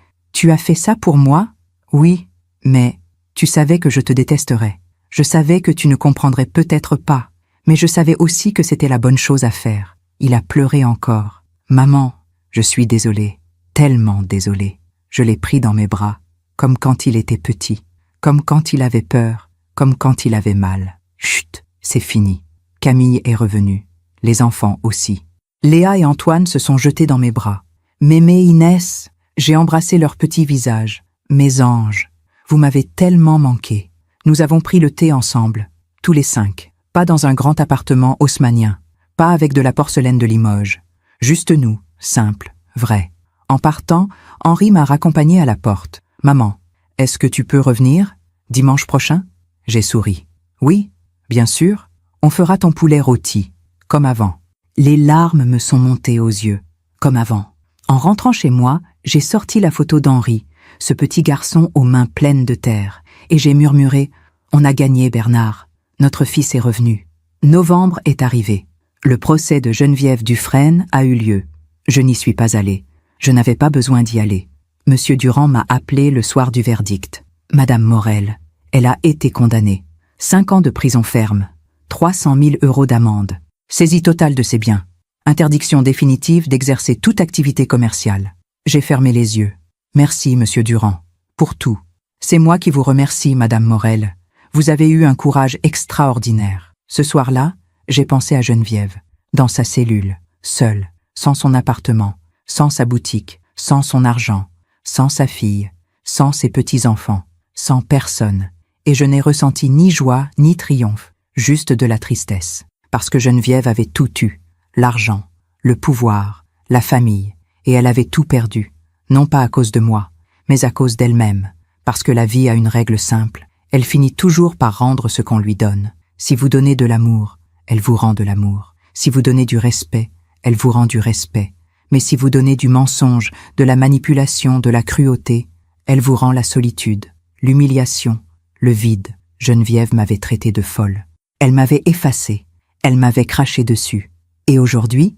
as fait ça pour moi? Oui, mais tu savais que je te détesterais. Je savais que tu ne comprendrais peut-être pas, mais je savais aussi que c'était la bonne chose à faire. Il a pleuré encore. Maman, je suis désolé, tellement désolé. Je l'ai pris dans mes bras, comme quand il était petit, comme quand il avait peur, comme quand il avait mal. Chut, c'est fini. Camille est revenue, les enfants aussi. Léa et Antoine se sont jetés dans mes bras. Mémé, Inès, j'ai embrassé leurs petits visages. Mes anges, vous m'avez tellement manqué. Nous avons pris le thé ensemble, tous les 5. Pas dans un grand appartement haussmannien, pas avec de la porcelaine de Limoges. Juste nous, simple, vrai. En partant, Henri m'a raccompagné à la porte. « Maman, est-ce que tu peux revenir? Dimanche prochain ?» J'ai souri. « Oui, bien sûr. On fera ton poulet rôti, comme avant. » Les larmes me sont montées aux yeux, comme avant. En rentrant chez moi, j'ai sorti la photo d'Henri, ce petit garçon aux mains pleines de terre, et j'ai murmuré « On a gagné, Bernard. Notre fils est revenu. » Novembre est arrivé. Le procès de Geneviève Dufresne a eu lieu. Je n'y suis pas allée. Je n'avais pas besoin d'y aller. Monsieur Durand m'a appelé le soir du verdict. Madame Morel, elle a été condamnée. 5 ans de prison ferme, 300 000 € d'amende, saisie totale de ses biens, interdiction définitive d'exercer toute activité commerciale. J'ai fermé les yeux. Merci, monsieur Durand, pour tout. C'est moi qui vous remercie, Madame Morel. Vous avez eu un courage extraordinaire. Ce soir-là, j'ai pensé à Geneviève, dans sa cellule, seule, sans son appartement, sans sa boutique, sans son argent, sans sa fille, sans ses petits-enfants, sans personne. Et je n'ai ressenti ni joie ni triomphe, juste de la tristesse. Parce que Geneviève avait tout eu, l'argent, le pouvoir, la famille, et elle avait tout perdu, non pas à cause de moi, mais à cause d'elle-même, parce que la vie a une règle simple, elle finit toujours par rendre ce qu'on lui donne. Si vous donnez de l'amour, elle vous rend de l'amour. Si vous donnez du respect, elle vous rend du respect. Mais si vous donnez du mensonge, de la manipulation, de la cruauté, elle vous rend la solitude, l'humiliation, le vide. Geneviève m'avait traité de folle. Elle m'avait effacée, elle m'avait craché dessus. Et aujourd'hui,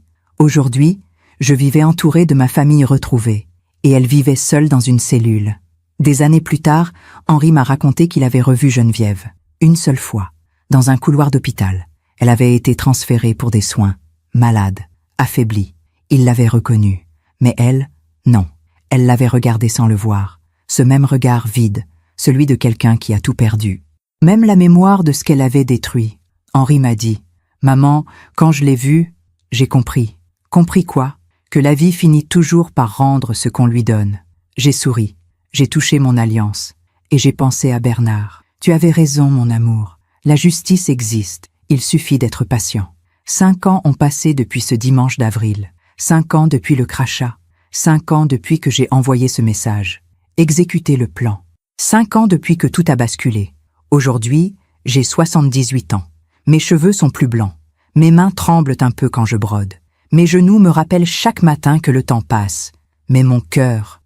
je vivais entourée de ma famille retrouvée, et elle vivait seule dans une cellule. Des années plus tard, Henri m'a raconté qu'il avait revu Geneviève, une seule fois, dans un couloir d'hôpital. Elle avait été transférée pour des soins, malade, affaiblie. Il l'avait reconnue, mais elle, non. Elle l'avait regardé sans le voir, ce même regard vide, celui de quelqu'un qui a tout perdu. Même la mémoire de ce qu'elle avait détruit. Henri m'a dit, « Maman, quand je l'ai vue, j'ai compris. » Compris quoi? Que la vie finit toujours par rendre ce qu'on lui donne. J'ai souri, j'ai touché mon alliance, et j'ai pensé à Bernard. Tu avais raison, mon amour. La justice existe, il suffit d'être patient. 5 ans ont passé depuis ce dimanche d'avril. 5 ans depuis le crachat. 5 ans depuis que j'ai envoyé ce message. Exécuté le plan. 5 ans depuis que tout a basculé. Aujourd'hui, j'ai 78 ans. Mes cheveux sont plus blancs. Mes mains tremblent un peu quand je brode. Mes genoux me rappellent chaque matin que le temps passe. Mais mon cœur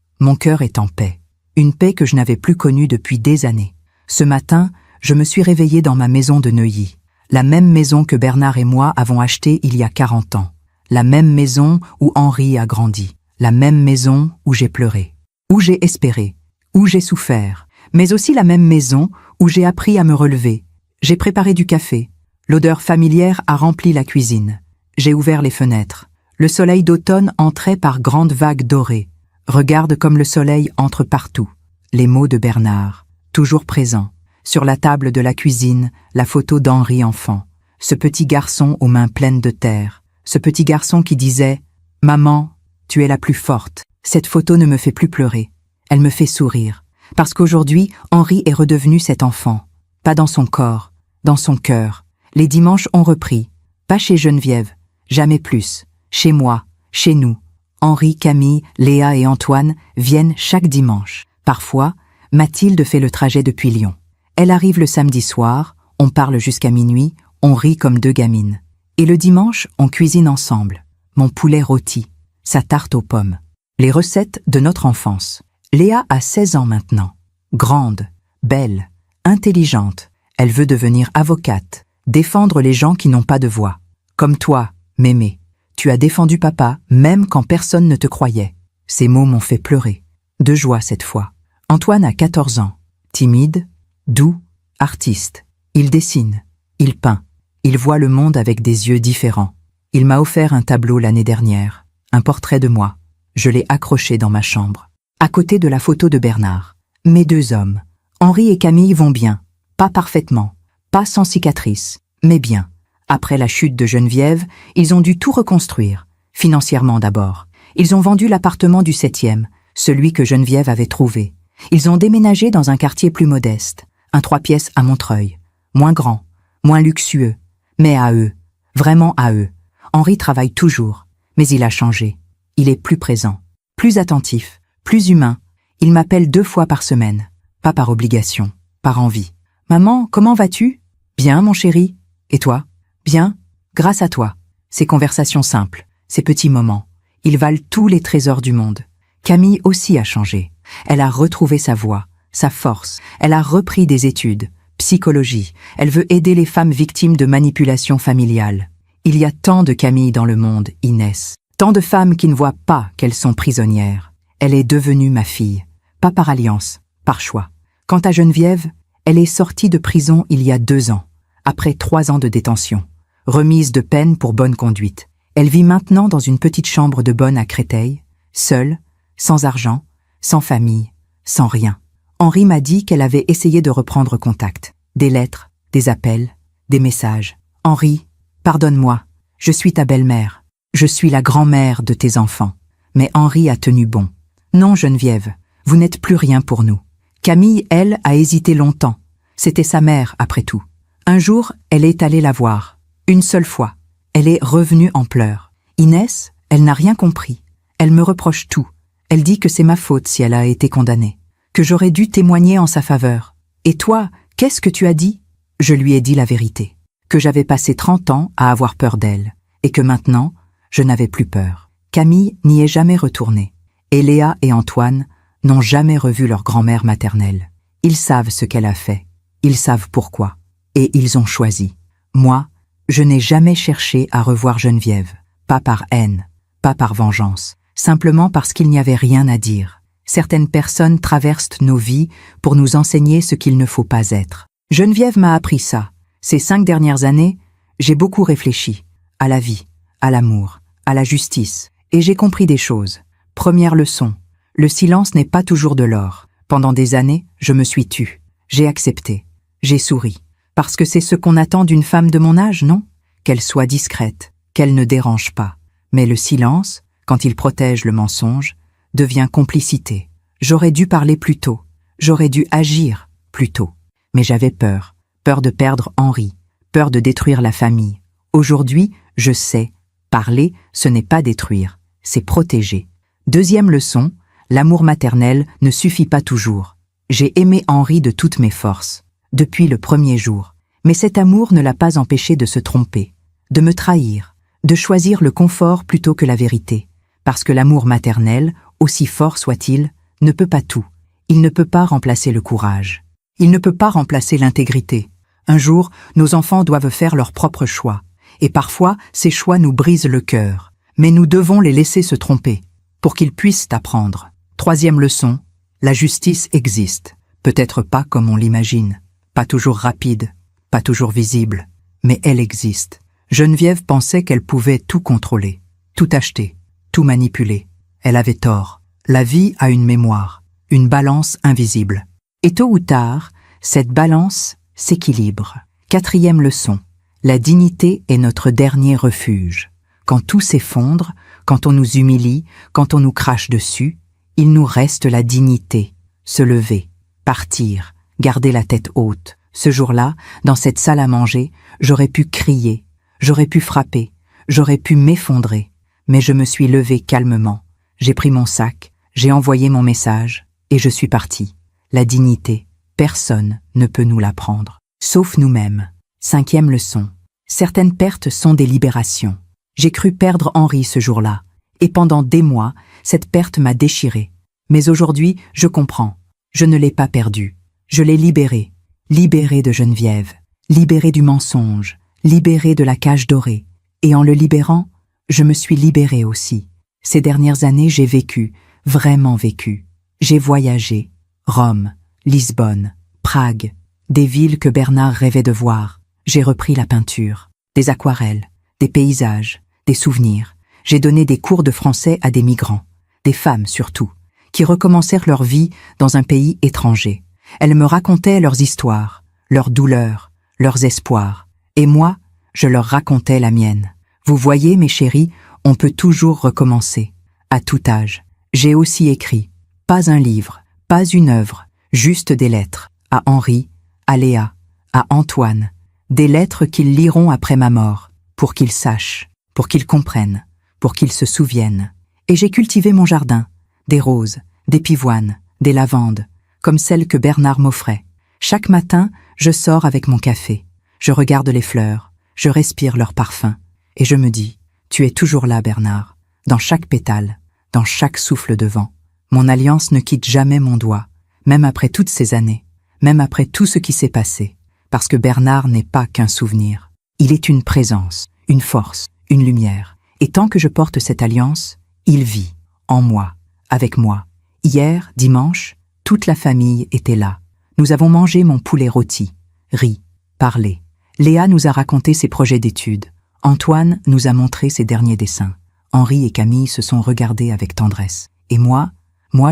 est en paix. Une paix que je n'avais plus connue depuis des années. Ce matin, je me suis réveillée dans ma maison de Neuilly. La même maison que Bernard et moi avons achetée il y a 40 ans. La même maison où Henri a grandi. La même maison où j'ai pleuré. Où j'ai espéré. Où j'ai souffert. Mais aussi la même maison où j'ai appris à me relever. J'ai préparé du café. L'odeur familière a rempli la cuisine. J'ai ouvert les fenêtres. Le soleil d'automne entrait par grandes vagues dorées. Regarde comme le soleil entre partout. Les mots de Bernard, toujours présents. Sur la table de la cuisine, la photo d'Henri enfant. Ce petit garçon aux mains pleines de terre. Ce petit garçon qui disait « Maman, tu es la plus forte. Cette photo ne me fait plus pleurer. Elle me fait sourire. Parce qu'aujourd'hui, Henri est redevenu cet enfant. Pas dans son corps, dans son cœur. Les dimanches ont repris. Pas chez Geneviève. Jamais plus. Chez moi, chez nous. Henri, Camille, Léa et Antoine viennent chaque dimanche. Parfois, Mathilde fait le trajet depuis Lyon. Elle arrive le samedi soir, on parle jusqu'à minuit, on rit comme deux gamines. Et le dimanche, on cuisine ensemble. Mon poulet rôti, sa tarte aux pommes. Les recettes de notre enfance. Léa a 16 ans maintenant. Grande, belle, intelligente. Elle veut devenir avocate, défendre les gens qui n'ont pas de voix. Comme toi, Mémé. Tu as défendu papa, même quand personne ne te croyait. Ces mots m'ont fait pleurer. De joie cette fois. Antoine a 14 ans. Timide, doux, artiste. Il dessine, il peint. Il voit le monde avec des yeux différents. Il m'a offert un tableau l'année dernière, un portrait de moi. Je l'ai accroché dans ma chambre, à côté de la photo de Bernard. Mes deux hommes, Henri et Camille, vont bien. Pas parfaitement, pas sans cicatrices, mais bien. Après la chute de Geneviève, ils ont dû tout reconstruire. Financièrement d'abord. Ils ont vendu l'appartement du 7e, celui que Geneviève avait trouvé. Ils ont déménagé dans un quartier plus modeste, un 3 pièces à Montreuil. Moins grand, moins luxueux, mais à eux, vraiment à eux. Henri travaille toujours, mais il a changé. Il est plus présent, plus attentif, plus humain. Il m'appelle 2 fois par semaine, pas par obligation, par envie. « Maman, comment vas-tu ?»« Bien, mon chéri. Et toi ?»« Bien, grâce à toi. » Ces conversations simples, ces petits moments, ils valent tous les trésors du monde. Camille aussi a changé. Elle a retrouvé sa voix, sa force. Elle a repris des études, psychologie. Elle veut aider les femmes victimes de manipulation familiale. Il y a tant de Camille dans le monde, Inès. Tant de femmes qui ne voient pas qu'elles sont prisonnières. Elle est devenue ma fille. Pas par alliance, par choix. Quant à Geneviève, elle est sortie de prison il y a 2 ans, après 3 ans de détention. Remise de peine pour bonne conduite. Elle vit maintenant dans une petite chambre de bonne à Créteil, seule, sans argent, sans famille, sans rien. Henri m'a dit qu'elle avait essayé de reprendre contact. Des lettres, des appels, des messages. « Henri, pardonne-moi, je suis ta belle-mère. Je suis la grand-mère de tes enfants. » Mais Henri a tenu bon. « Non, Geneviève, vous n'êtes plus rien pour nous. » Camille, elle, a hésité longtemps. C'était sa mère, après tout. Un jour, elle est allée la voir. Une seule fois. Elle est revenue en pleurs. Inès, elle n'a rien compris. Elle me reproche tout. Elle dit que c'est ma faute si elle a été condamnée. Que j'aurais dû témoigner en sa faveur. Et toi, qu'est-ce que tu as dit ? Je lui ai dit la vérité. Que j'avais passé 30 ans à avoir peur d'elle. Et que maintenant, je n'avais plus peur. Camille n'y est jamais retournée. Et Léa et Antoine n'ont jamais revu leur grand-mère maternelle. Ils savent ce qu'elle a fait. Ils savent pourquoi. Et ils ont choisi. Moi, je n'ai jamais cherché à revoir Geneviève. Pas par haine, pas par vengeance. Simplement parce qu'il n'y avait rien à dire. Certaines personnes traversent nos vies pour nous enseigner ce qu'il ne faut pas être. Geneviève m'a appris ça. Ces 5 dernières années, j'ai beaucoup réfléchi. À la vie, à l'amour, à la justice. Et j'ai compris des choses. Première leçon. Le silence n'est pas toujours de l'or. Pendant des années, je me suis tue. J'ai accepté. J'ai souri. Parce que c'est ce qu'on attend d'une femme de mon âge, non ? Qu'elle soit discrète, qu'elle ne dérange pas. Mais le silence, quand il protège le mensonge, devient complicité. J'aurais dû parler plus tôt. J'aurais dû agir plus tôt. Mais j'avais peur. Peur de perdre Henri. Peur de détruire la famille. Aujourd'hui, je sais. Parler, ce n'est pas détruire. C'est protéger. Deuxième leçon, l'amour maternel ne suffit pas toujours. J'ai aimé Henri de toutes mes forces, depuis le premier jour. Mais cet amour ne l'a pas empêché de se tromper, de me trahir, de choisir le confort plutôt que la vérité. Parce que l'amour maternel, aussi fort soit-il, ne peut pas tout. Il ne peut pas remplacer le courage. Il ne peut pas remplacer l'intégrité. Un jour, nos enfants doivent faire leurs propres choix. Et parfois, ces choix nous brisent le cœur. Mais nous devons les laisser se tromper, pour qu'ils puissent apprendre. Troisième leçon, la justice existe. Peut-être pas comme on l'imagine, pas toujours rapide, pas toujours visible, mais elle existe. Geneviève pensait qu'elle pouvait tout contrôler, tout acheter, tout manipuler. Elle avait tort. La vie a une mémoire, une balance invisible. Et tôt ou tard, cette balance s'équilibre. Quatrième leçon, la dignité est notre dernier refuge. Quand tout s'effondre, quand on nous humilie, quand on nous crache dessus, il nous reste la dignité. Se lever, partir, garder la tête haute. Ce jour-là, dans cette salle à manger, j'aurais pu crier, j'aurais pu frapper, j'aurais pu m'effondrer. Mais je me suis levée calmement. J'ai pris mon sac, j'ai envoyé mon message, et je suis partie. La dignité, personne ne peut nous la prendre. Sauf nous-mêmes. 5e leçon. Certaines pertes sont des libérations. J'ai cru perdre Henri ce jour-là, et pendant des mois, cette perte m'a déchiré. Mais aujourd'hui, je comprends. Je ne l'ai pas perdu. Je l'ai libéré. Libéré de Geneviève. Libéré du mensonge. Libéré de la cage dorée. Et en le libérant, je me suis libérée aussi. Ces dernières années, j'ai vécu, vraiment vécu. J'ai voyagé. Rome, Lisbonne, Prague, des villes que Bernard rêvait de voir. J'ai repris la peinture, des aquarelles, des paysages, des souvenirs. J'ai donné des cours de français à des migrants, des femmes surtout, qui recommencèrent leur vie dans un pays étranger. Elles me racontaient leurs histoires, leurs douleurs, leurs espoirs. Et moi, je leur racontais la mienne. Vous voyez, mes chéris, on peut toujours recommencer, à tout âge. J'ai aussi écrit, pas un livre, pas une œuvre, juste des lettres, à Henri, à Léa, à Antoine, des lettres qu'ils liront après ma mort, pour qu'ils sachent, pour qu'ils comprennent, pour qu'ils se souviennent. Et j'ai cultivé mon jardin, des roses, des pivoines, des lavandes, comme celles que Bernard m'offrait. Chaque matin, je sors avec mon café, je regarde les fleurs, je respire leur parfum, et je me dis, tu es toujours là, Bernard, dans chaque pétale, dans chaque souffle de vent. Mon alliance ne quitte jamais mon doigt, même après toutes ces années, même après tout ce qui s'est passé, parce que Bernard n'est pas qu'un souvenir. Il est une présence, une force, une lumière. Et tant que je porte cette alliance, il vit, en moi, avec moi. Hier, dimanche, toute la famille était là. Nous avons mangé mon poulet rôti, ri, parlé. Léa nous a raconté ses projets d'études. Antoine nous a montré ses derniers dessins. Henri et Camille se sont regardés avec tendresse. Et moi,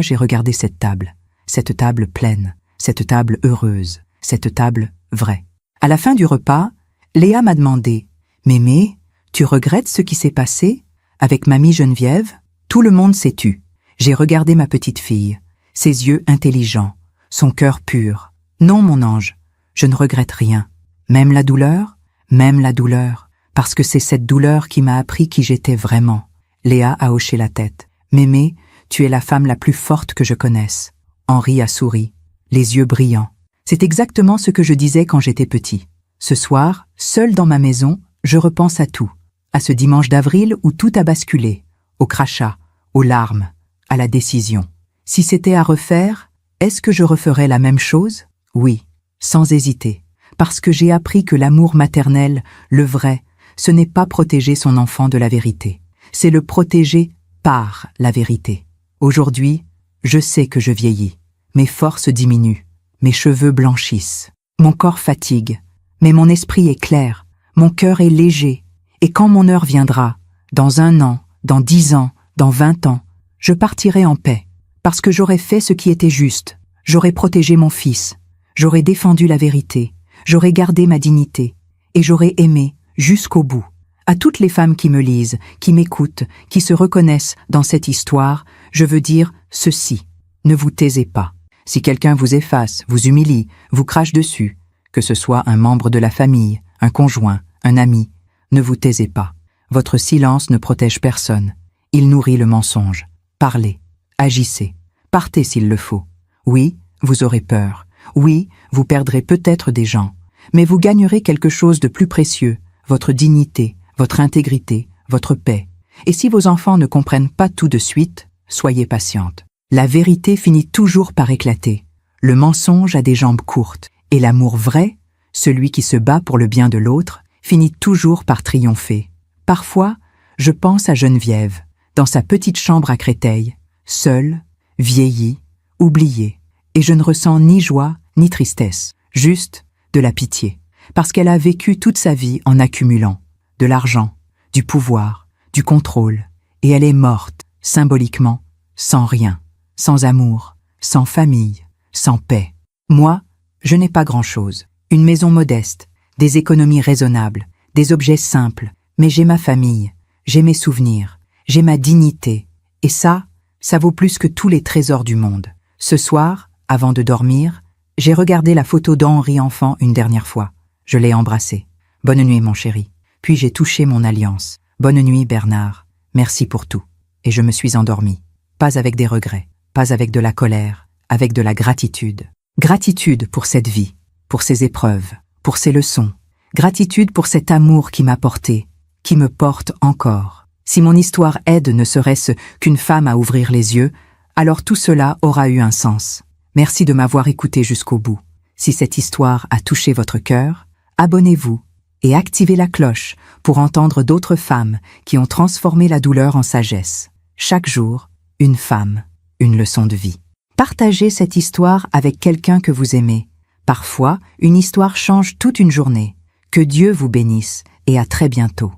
j'ai regardé cette table pleine, cette table heureuse, cette table vraie. À la fin du repas, Léa m'a demandé « Mémé, tu regrettes ce qui s'est passé? Avec mamie Geneviève, tout le monde s'est tu. » J'ai regardé ma petite fille, ses yeux intelligents, son cœur pur. « Non, mon ange, je ne regrette rien. Même la douleur, parce que c'est cette douleur qui m'a appris qui j'étais vraiment. » Léa a hoché la tête. « Mémé, tu es la femme la plus forte que je connaisse. » Henri a souri, les yeux brillants. C'est exactement ce que je disais quand j'étais petit. Ce soir, seul dans ma maison, je repense à tout. À ce dimanche d'avril où tout a basculé. Au crachat, aux larmes, à la décision. Si c'était à refaire, est-ce que je referais la même chose? Oui, sans hésiter. Parce que j'ai appris que l'amour maternel, le vrai, ce n'est pas protéger son enfant de la vérité. C'est le protéger par la vérité. Aujourd'hui, je sais que je vieillis. Mes forces diminuent. Mes cheveux blanchissent. Mon corps fatigue. Mais mon esprit est clair. Mon cœur est léger. Et quand mon heure viendra, dans 1 an, dans 10 ans, dans 20 ans, je partirai en paix. Parce que j'aurai fait ce qui était juste. J'aurai protégé mon fils. J'aurai défendu la vérité. J'aurai gardé ma dignité. Et j'aurai aimé jusqu'au bout. À toutes les femmes qui me lisent, qui m'écoutent, qui se reconnaissent dans cette histoire, je veux dire ceci. Ne vous taisez pas. Si quelqu'un vous efface, vous humilie, vous crache dessus, que ce soit un membre de la famille, un conjoint, un ami, ne vous taisez pas. Votre silence ne protège personne. Il nourrit le mensonge. Parlez, agissez, partez s'il le faut. Oui, vous aurez peur. Oui, vous perdrez peut-être des gens. Mais vous gagnerez quelque chose de plus précieux, votre dignité, votre intégrité, votre paix. Et si vos enfants ne comprennent pas tout de suite, soyez patiente. La vérité finit toujours par éclater. Le mensonge a des jambes courtes. Et l'amour vrai, celui qui se bat pour le bien de l'autre, finit toujours par triompher. Parfois, je pense à Geneviève, dans sa petite chambre à Créteil, seule, vieillie, oubliée. Et je ne ressens ni joie, ni tristesse, juste de la pitié. Parce qu'elle a vécu toute sa vie en accumulant de l'argent, du pouvoir, du contrôle. Et elle est morte, symboliquement, sans rien. Sans amour, sans famille, sans paix. Moi, je n'ai pas grand-chose. Une maison modeste, des économies raisonnables, des objets simples, mais j'ai ma famille, j'ai mes souvenirs, j'ai ma dignité. Et ça vaut plus que tous les trésors du monde. Ce soir, avant de dormir, j'ai regardé la photo d'Henri enfant une dernière fois. Je l'ai embrassé. Bonne nuit, mon chéri. Puis j'ai touché mon alliance. Bonne nuit, Bernard. Merci pour tout. Et je me suis endormi. Pas avec des regrets, pas avec de la colère, avec de la gratitude. Gratitude pour cette vie, pour ces épreuves, pour ces leçons. Gratitude pour cet amour qui m'a porté, qui me porte encore. Si mon histoire aide ne serait-ce qu'une femme à ouvrir les yeux, alors tout cela aura eu un sens. Merci de m'avoir écouté jusqu'au bout. Si cette histoire a touché votre cœur, abonnez-vous et activez la cloche pour entendre d'autres femmes qui ont transformé la douleur en sagesse. Chaque jour, une femme, une leçon de vie. Partagez cette histoire avec quelqu'un que vous aimez. Parfois, une histoire change toute une journée. Que Dieu vous bénisse et à très bientôt.